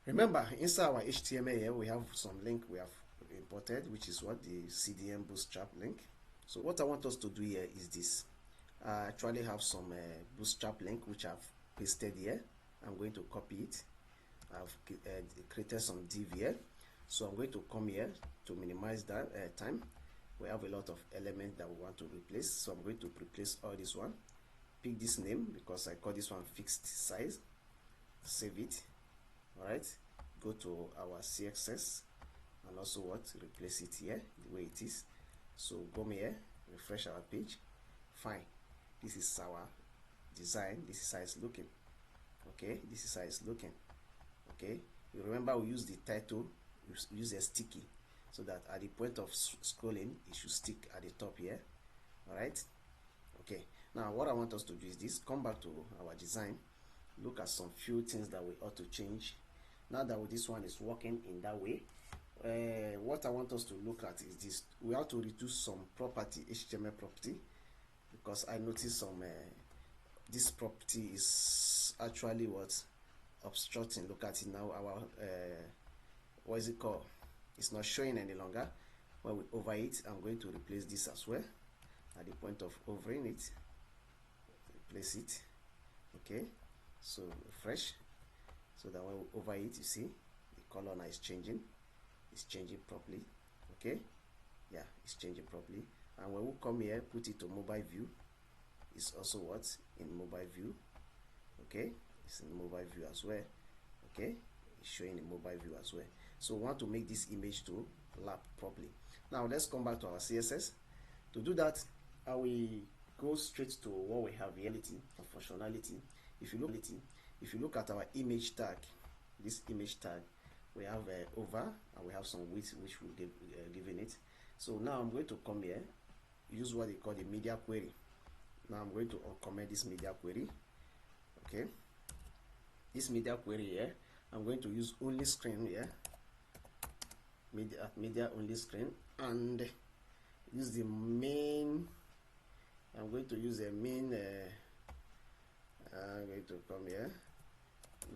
remember, inside our HTML here, we have some link we have imported, which is what? The CDN bootstrap link. So what I want us to do here is this. I actually have some bootstrap link which I've pasted here. I'm going to copy it. I've created some div here. So I'm going to come here to minimize that time. We have a lot of elements that we want to replace. So I'm going to replace all this one. Pick this name because I call this one fixed size. Save it. All right, go to our CSS and also what? Replace it here the way it is. So go here, refresh our page. Fine, this is our design. This is how it's looking. Okay, this is how it's looking. Okay, you remember we use the title, use a sticky, so that at the point of scrolling it should stick at the top here. All right, okay. Now what I want us to do is this. Come back to our design, look at some few things that we ought to change. Now that this one is working in that way, what I want us to look at is this. We have to reduce some property, HTML property, because I noticed some this property is actually what obstructing. Look at it now. Our what is it called? It's not showing any longer. When we over it, I'm going to replace this as well. At the point of overing it, replace it. Okay, so refresh, so that when we over it, you see the color now is changing. It's changing properly. Okay, yeah, it's changing properly. And when we come here, put it to mobile view, it's also what? In mobile view. Okay, it's in mobile view as well. Okay, it's showing in mobile view as well. So we want to make this image to lap properly. Now let's come back to our CSS. To do that, I will go straight to what we have here, functionality. If you look at our image tag, this image tag, we have over and we have some width which we'll give given it. So now I'm going to come here, use what they call the media query. Now I'm going to uncomment this media query. Okay, this media query here, I'm going to use only screen here, media only screen, and use the main. I'm going to use a main. I'm going to come here,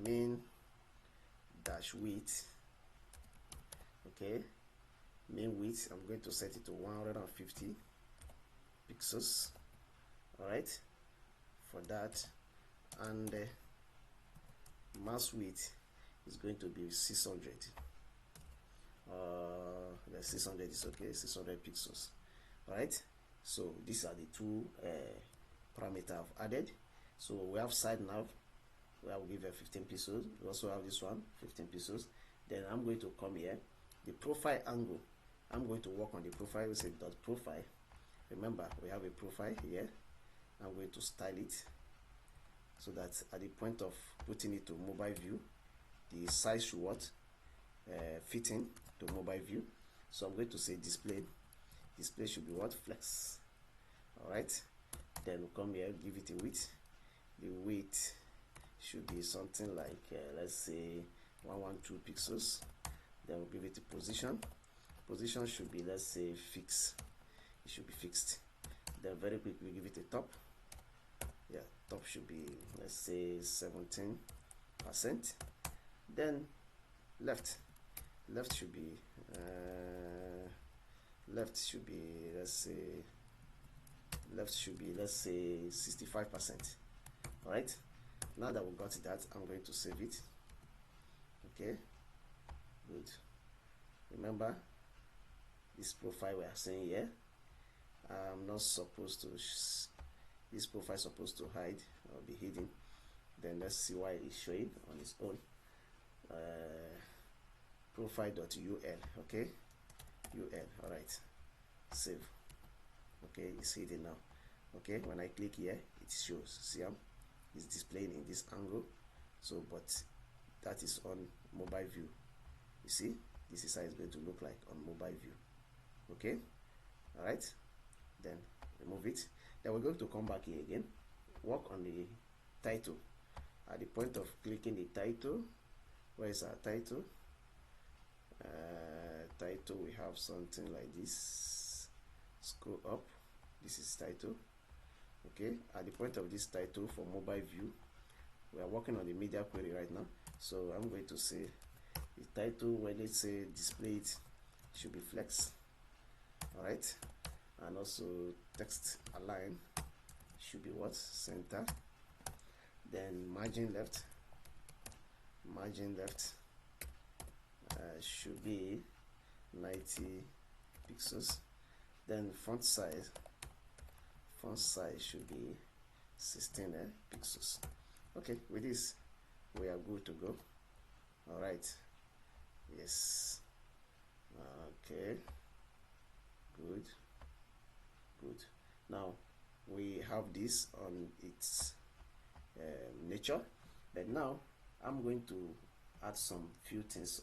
main dash width. Okay, main width, I'm going to set it to 150 pixels. All right, for that, and max width is going to be 600. The 600 is okay, 600 pixels. All right, so these are the two parameters I've added. So we have side nav, where I will give 15 pixels. We also have this one, 15 pixels. Then I'm going to come here, the profile angle. I'm going to work on the profile. We say dot profile. Remember, we have a profile here. I'm going to style it so that at the point of putting it to mobile view, the size should what fit in to mobile view. So I'm going to say display. Display should be what? Flex. All right. Then we'll come here, give it a width. The width should be something like let's say 112 pixels. Then we'll give it a position. Position should be, let's say, fixed. It should be fixed. Then very quick we give it a top. Yeah, top should be, let's say, 17%. Then left should be let's say 65%. All right, now that we got that, I'm going to save it. Okay, good. Remember this profile we are saying here, I'm not supposed to this profile is supposed to hide or be hidden. Then let's see why it's showing on its own. Profile.ul. okay, ul. All right, save. Okay, it's hidden now. Okay, when I click here, it shows. See, it's displaying in this angle. So but that is on mobile view. You see, this is how it's going to look like on mobile view. Okay, all right, then remove it. Then we're going to come back here again, work on the title. At the point of clicking the title, where is our title? Title, we have something like this. Scroll up, this is title. Okay, at the point of this title for mobile view, we are working on the media query right now. So I'm going to say the title, when it say display, it should be flex. All right, and also text align should be what? Center. Then margin left should be 90 pixels. Then font size should be 16 pixels. Okay, with this we are good to go. All right, yes, okay, good. Now we have this on its nature. Then now I'm going to add some few things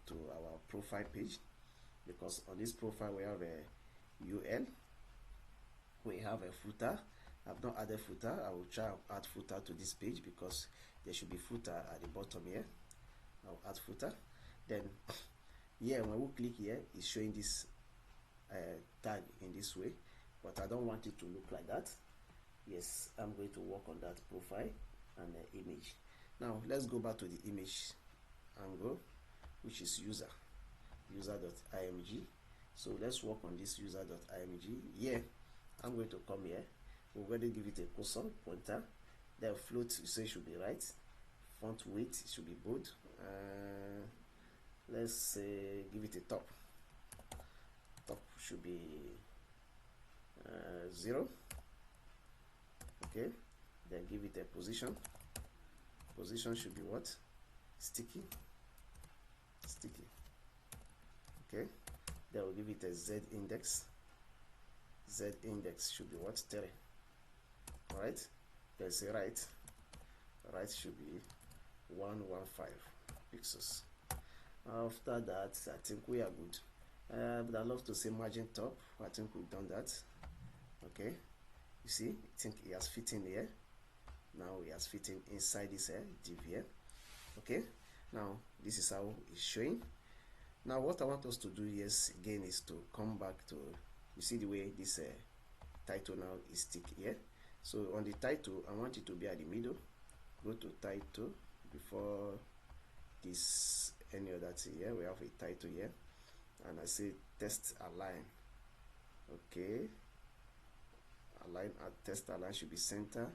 to our profile page, because on this profile we have a UL, we have a footer. I've not added footer. I will try and add footer to this page because there should be footer at the bottom here. I'll add footer. Then here when we click here, it's showing this tag in this way, but I don't want it to look like that. Yes, I'm going to work on that profile and image. Now let's go back to the image angle, which is user.img. So let's work on this user.img. Here I'm going to come here. We're going to give it a cursor pointer. The float, you say, should be right. Font weight should be bold. Let's say give it a top. Top should be 0. Okay, then give it a position. Position should be what? Sticky. Okay, then we'll give it a z index. Z index should be what? 3. All right, then say right should be 115 pixels. After that, I think we are good. But I love to say margin top. I think we've done that. Okay, you see, I think it has fit in here. Now it has fit in inside this div here. Okay, now this is how it's showing. Now what I want us to do again is to come back to, you see the way this title now is stick here. So on the title, I want it to be at the middle. Go to title before this any other thing here. We have a title here, and I say text align. Okay, align at text align should be center,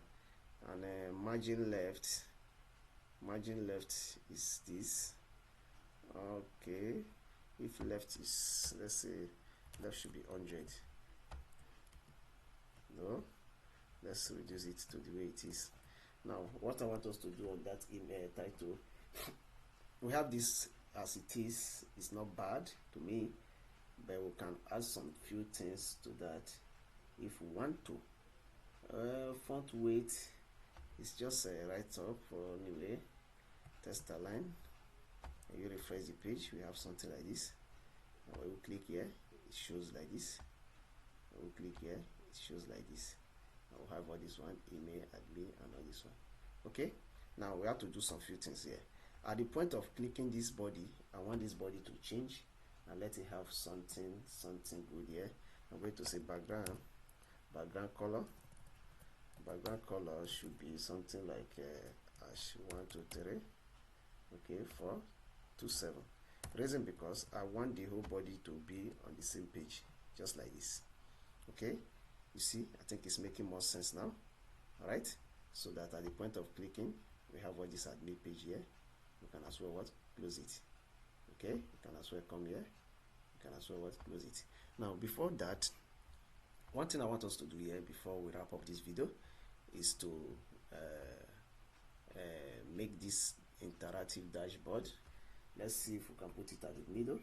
and margin left margin left is this. Okay, if left is, let's say left should be 100. No, let's reduce it to the way it is. Now what I want us to do on that email title, we have this as it is. It's not bad to me, but we can add some few things to that if we want to. Font weight is just right up anyway. Test align. You refresh the page, we have something like this. When we click here, it shows like this. When we click here, it shows like this. I'll have all this one, email, admin, and all this one. Okay, now we have to do some few things here. At the point of clicking this body, I want this body to change and let it have something good here. I'm going to say background color. Background color should be something like hash 123. Okay, 427. Reason because I want the whole body to be on the same page, just like this. Okay, you see, I think it's making more sense now. All right, so that at the point of clicking, we have all this admin page here. You can as well what, close it. Okay, you can as well come here. You can as well what, close it. Now before that, one thing I want us to do here before we wrap up this video is to make this interactive dashboard. Let's see if we can put it at the middle.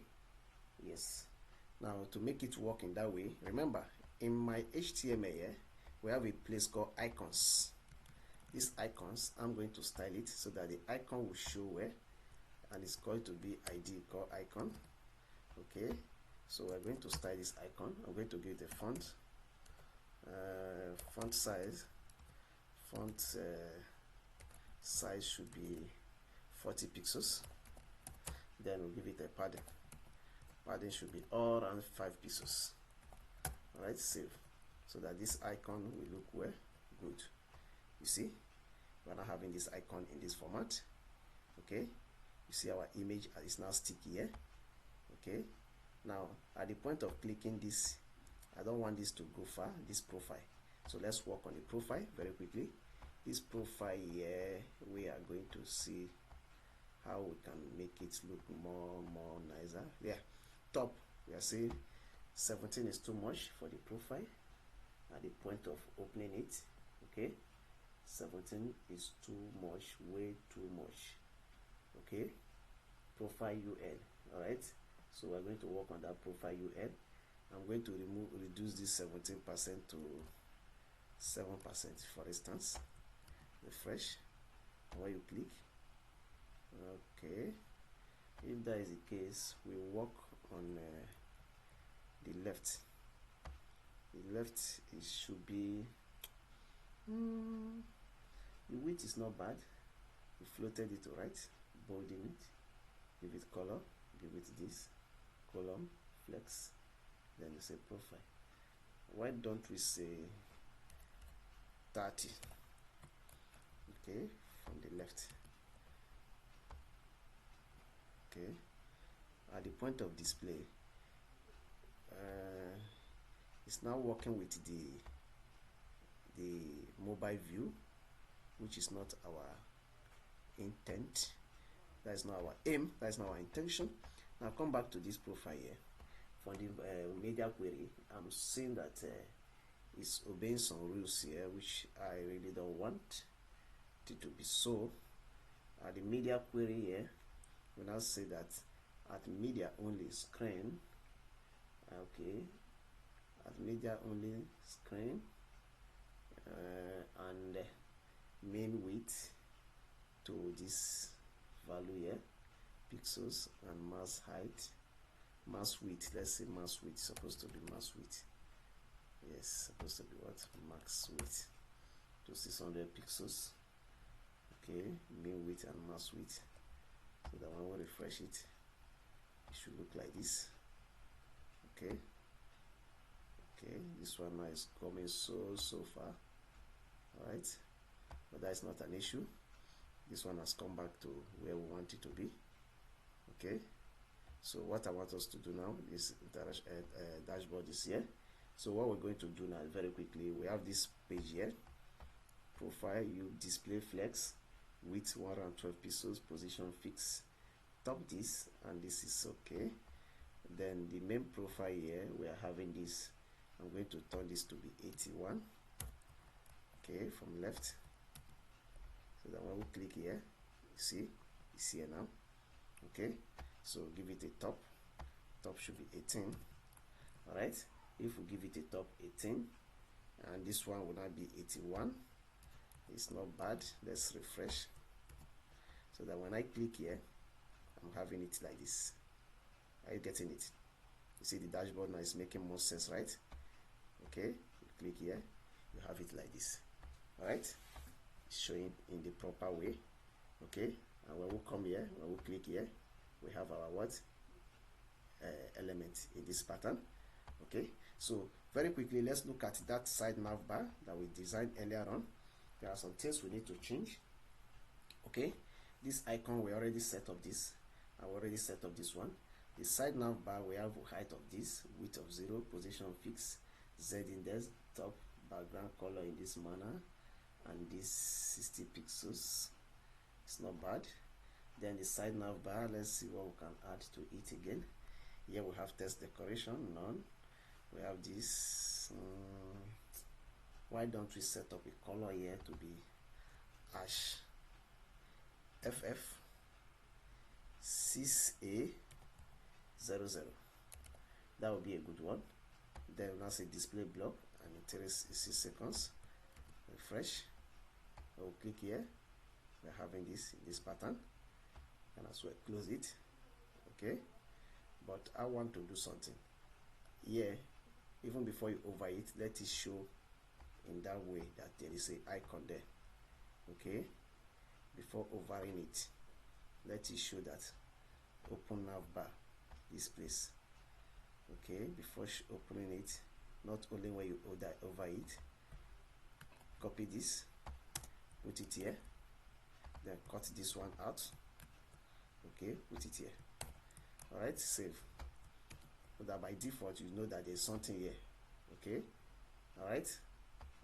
Yes. Now to make it work in that way, remember in my HTML here, we have a place called icons. These icons, I'm going to style it so that the icon will show where, and it's going to be ID called icon. Okay, so we're going to style this icon. I'm going to give it a font. Font size should be 40 pixels. Then we'll give it a padding. Padding should be all around 5 pixels. Alright, save. So that this icon will look well, good. You see, we're not having this icon in this format. Okay, you see our image is now sticky here. Okay, now at the point of clicking this, I don't want this to go far, this profile. So let's work on the profile very quickly. This profile here, we are going to see how we can make it look more nicer. Yeah, top, we are saying 17 is too much for the profile at the point of opening it. Okay, 17 is too much, way too much. Okay, profile UL. All right, so we're going to work on that profile UL. I'm going to reduce this 17% to 7%, for instance. Refresh. When you click, okay, if that is the case, we work on the left. The left, it should be the width is not bad. We floated it right, bolding it, give it color, give it this column, flex, then you say profile. Why don't we say 30? Okay, from the left. Okay, at the point of display, it's now working with the mobile view, which is not our intent. That is not our aim. That is not our intention. Now come back to this profile here. For the media query, I'm seeing that it's obeying some rules here, which I really don't want it to be so. At the media query here, we now say that at media only screen. Okay, at media only screen, and main width to this value here, pixels, and mass height, mass width. Let's say mass width, supposed to be mass width. Yes, supposed to be what? Max width to 600 pixels. Okay, mean width and mass width. So that when we refresh it, it should look like this. Okay, okay, this one now is coming so far. All right, but that is not an issue. This one has come back to where we want it to be. Okay, so what I want us to do now is dashboard is here. So what we're going to do now, very quickly, we have this page here, profile, you display flex. width 112 pixels, position fix, top this, and this is okay. Then the main profile here, we are having this. I'm going to turn this to be 81, okay, from left, so that when we click here, you see it's here now. Okay, so give it a top should be 18. All right, if we give it a top 18 and this one will not be 81, it's not bad. Let's refresh, so that when I click here, I'm having it like this. Are you getting it? You see the dashboard now is making more sense, right? Okay, you click here, you have it like this. All right, it's showing in the proper way. Okay, and when we come here, when we click here, we have our what element in this pattern. Okay, so very quickly, let's look at that side nav bar that we designed earlier on. There are some things we need to change. Okay, this icon, we already set up this. I already set up this one. The side nav bar, we have height of this, width of 0, position fix, Z index, top, background color in this manner, and this 60 pixels. It's not bad. Then the side nav bar, let's see what we can add to it again. Here we have text decoration, none. We have this. Why don't we set up a color here to be ash FF 6A00? That would be a good one. Then we'll now say display block and interest is 6 seconds. Refresh. We'll click here. We're having this in this pattern, and as well close it. Okay, but I want to do something here. Even before you over it, let it show in that way that there is an icon there. Okay, before overing it, let it show that open nav bar, this place. Okay, before opening it, not only when you over it, copy this, put it here, then cut this one out. Okay, put it here. All right, save. So that by default you know that there's something here. Okay, all right,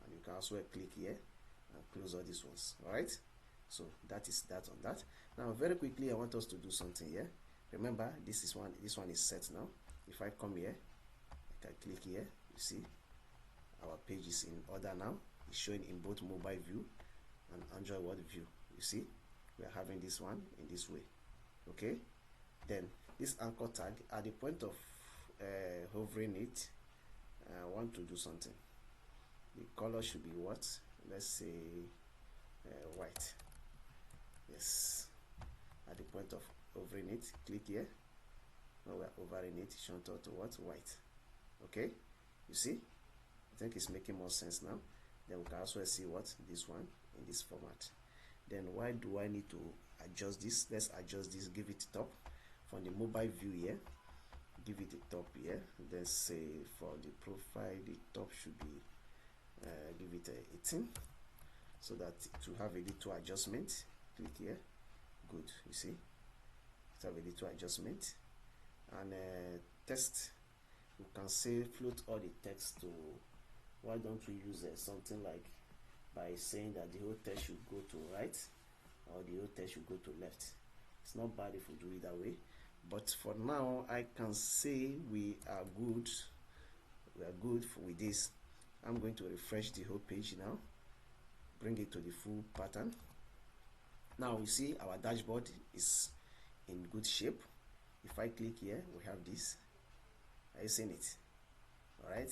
and you can also click here and close all these ones. All right, so that is that on that. Now very quickly, I want us to do something here. Remember, this one is set now. If I come here, I can click here, you see our page is in order now. It's showing in both mobile view and Android world view. You see, we are having this one in this way. Okay, then this anchor tag, at the point of hovering it, I want to do something. The color should be what? Let's say white. Yes, at the point of hovering it, click here. Now we are hovering it, shown to what? White. Okay, you see, I think it's making more sense now. Then we can also see what this one in this format. Then why do I need to adjust this? Let's adjust this, give it top. From the mobile view here, give it a top here. Then say for the profile, the top should be give it a 18, so that it will have a little adjustment. Click here, good, you see, it have a little adjustment. And text, you can say float all the text to, why don't we use something like by saying that the whole text should go to right or the whole text should go to left. It's not bad if we do it that way, but for now I can say we are good with this. I'm going to refresh the whole page now, bring it to the full pattern. Now you see our dashboard is in good shape. If I click here, we have this. Are you seeing it? All right,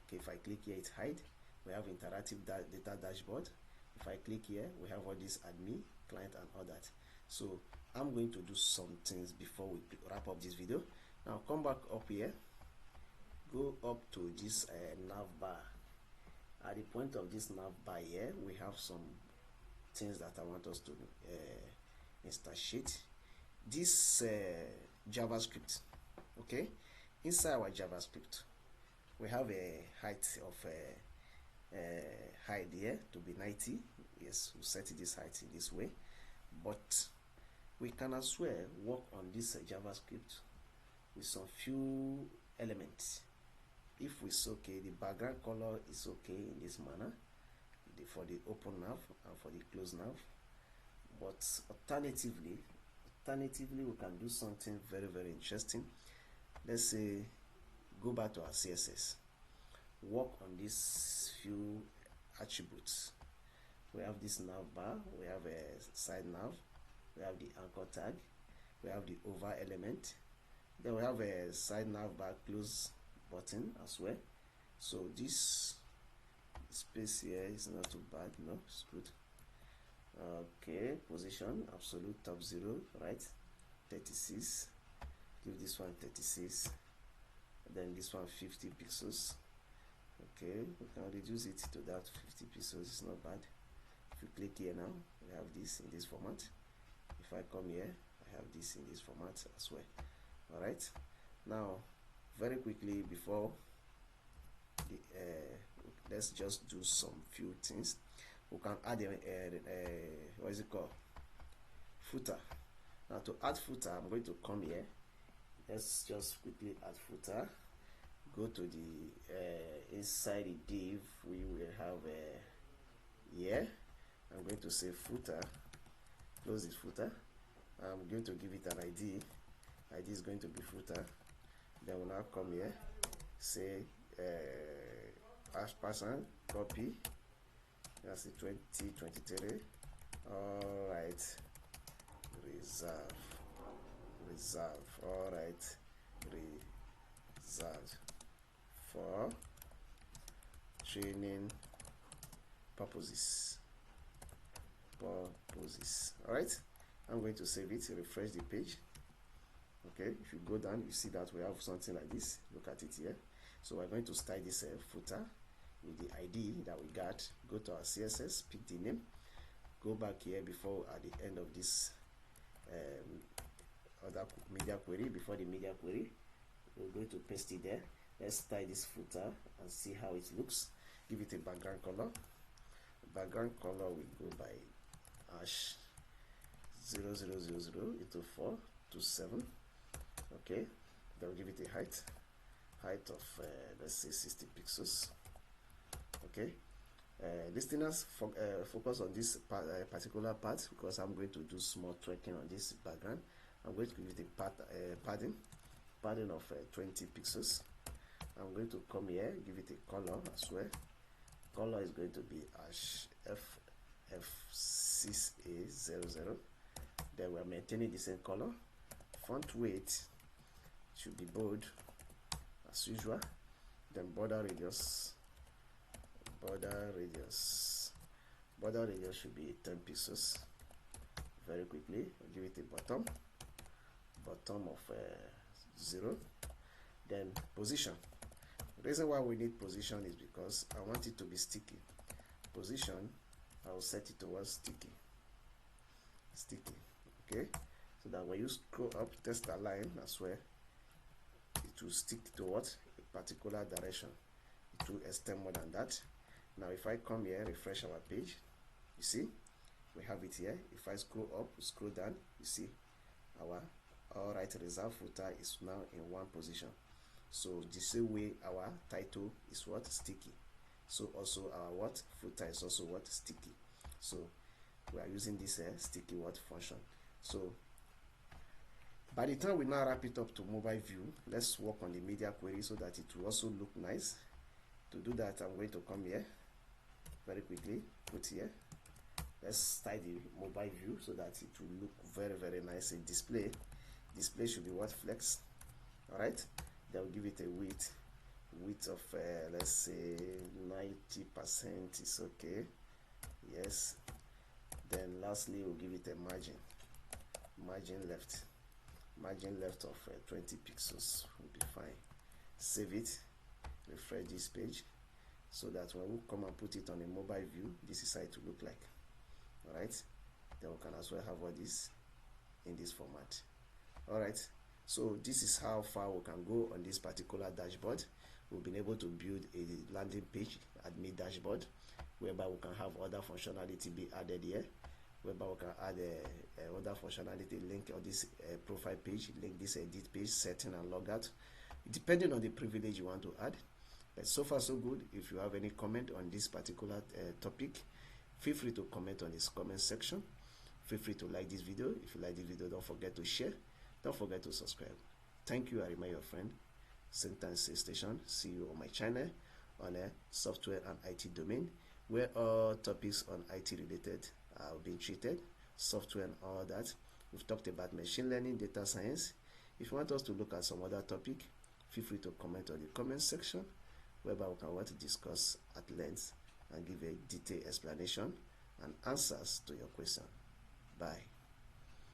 okay, if I click here, it hide. We have interactive data dashboard. If I click here, we have all this admin, client, and all that. So I'm going to do some things before we wrap up this video. Now come back up here, go up to this nav bar. At the point of this nav bar here, we have some things that I want us to instantiate. This JavaScript. Okay, inside our JavaScript, we have a height of height here to be 90. Yes, we set this height in this way, but we can as well work on this JavaScript with some few elements. If we say okay, the background color is okay in this manner, for the open nav and for the close nav, But alternatively we can do something very, very interesting. Let's say go back to our CSS, work on these few attributes. We have this nav bar, we have a side nav, we have the anchor tag, we have the over element, then we have a side nav bar close button as well. So this space here is not too bad, no, it's good. Okay, position absolute top 0, right, 36, give this one 36, then this one 50 pixels. Okay, we can reduce it to that 50 pixels, it's not bad. If you click here now, we have this in this format. If I come here, I have this in this format as well. All right, now very quickly before the let's just do some few things. We can add a what is it called, footer. Now to add footer, I'm going to come here. Let's just quickly add footer. Go to the inside the div, we will have here. I'm going to say footer, close this footer. I'm going to give it an ID. ID is going to be footer. Then we'll now come here, say #, copy. That's the 2023. All right, reserve. All right, reserve for training purposes. All right, I'm going to save it, refresh the page. Okay, if you go down, you see that we have something like this. Look at it here. So we're going to style this footer with the ID that we got. Go to our CSS, pick the name, go back here before at the end of this other media query. Before the media query, we're going to paste it there. Let's style this footer and see how it looks. Give it a background color. Background color will go by hash 0000 into 427. Okay, then we'll give it a height of let's say 60 pixels. Okay, listeners, focus on this particular part because I'm going to do small tweaking on this background. I'm going to give it a padding of 20 pixels. I'm going to come here, give it a color as well. Color is going to be hash F6A00. Then we're maintaining the same color. Font weight should be bold as usual. Then border radius should be 10 pixels. Very quickly, I'll give it a bottom of 0. Then position. The reason why we need position is because I want it to be sticky. Position, I will set it towards sticky. Okay, so that when you scroll up, test align as well, it will stick to what, a particular direction. It will extend more than that. Now if I come here, refresh our page, you see we have it here. If I scroll up, scroll down, you see our alright reserve footer is now in one position. So the same way our title is what, sticky, so also our what, footer is also what, sticky. So we are using this sticky what function. So by the time we now wrap it up to mobile view, let's work on the media query so that it will also look nice. To do that, I'm going to come here very quickly, put here, let's style the mobile view so that it will look very, very nice. In display should be what, flex. All right, then we'll give it a width of let's say 90% is okay. Yes. Then lastly, we'll give it a margin left of 20 pixels will be fine. Save it, refresh this page so that when we come and put it on a mobile view, this is how it will look like. All right, then we can as well have all this in this format. All right, so this is how far we can go on this particular dashboard. We've been able to build a landing page admin dashboard whereby we can have other functionality be added here, whereby we can add other functionality, link on this profile page, link this edit page, setting and logout, depending on the privilege you want to add. But so far so good. If you have any comment on this particular topic, feel free to comment on this comment section. Feel free to like this video. If you like this video, don't forget to share. Don't forget to subscribe. Thank you. I remain your friend, same time, same station. See you on my channel on a software and IT domain, where all topics on IT related are being treated, software and all that. We've talked about machine learning, data science. If you want us to look at some other topic, feel free to comment on the comment section, whereby we can want to discuss at length and give a detailed explanation and answers to your question. Bye.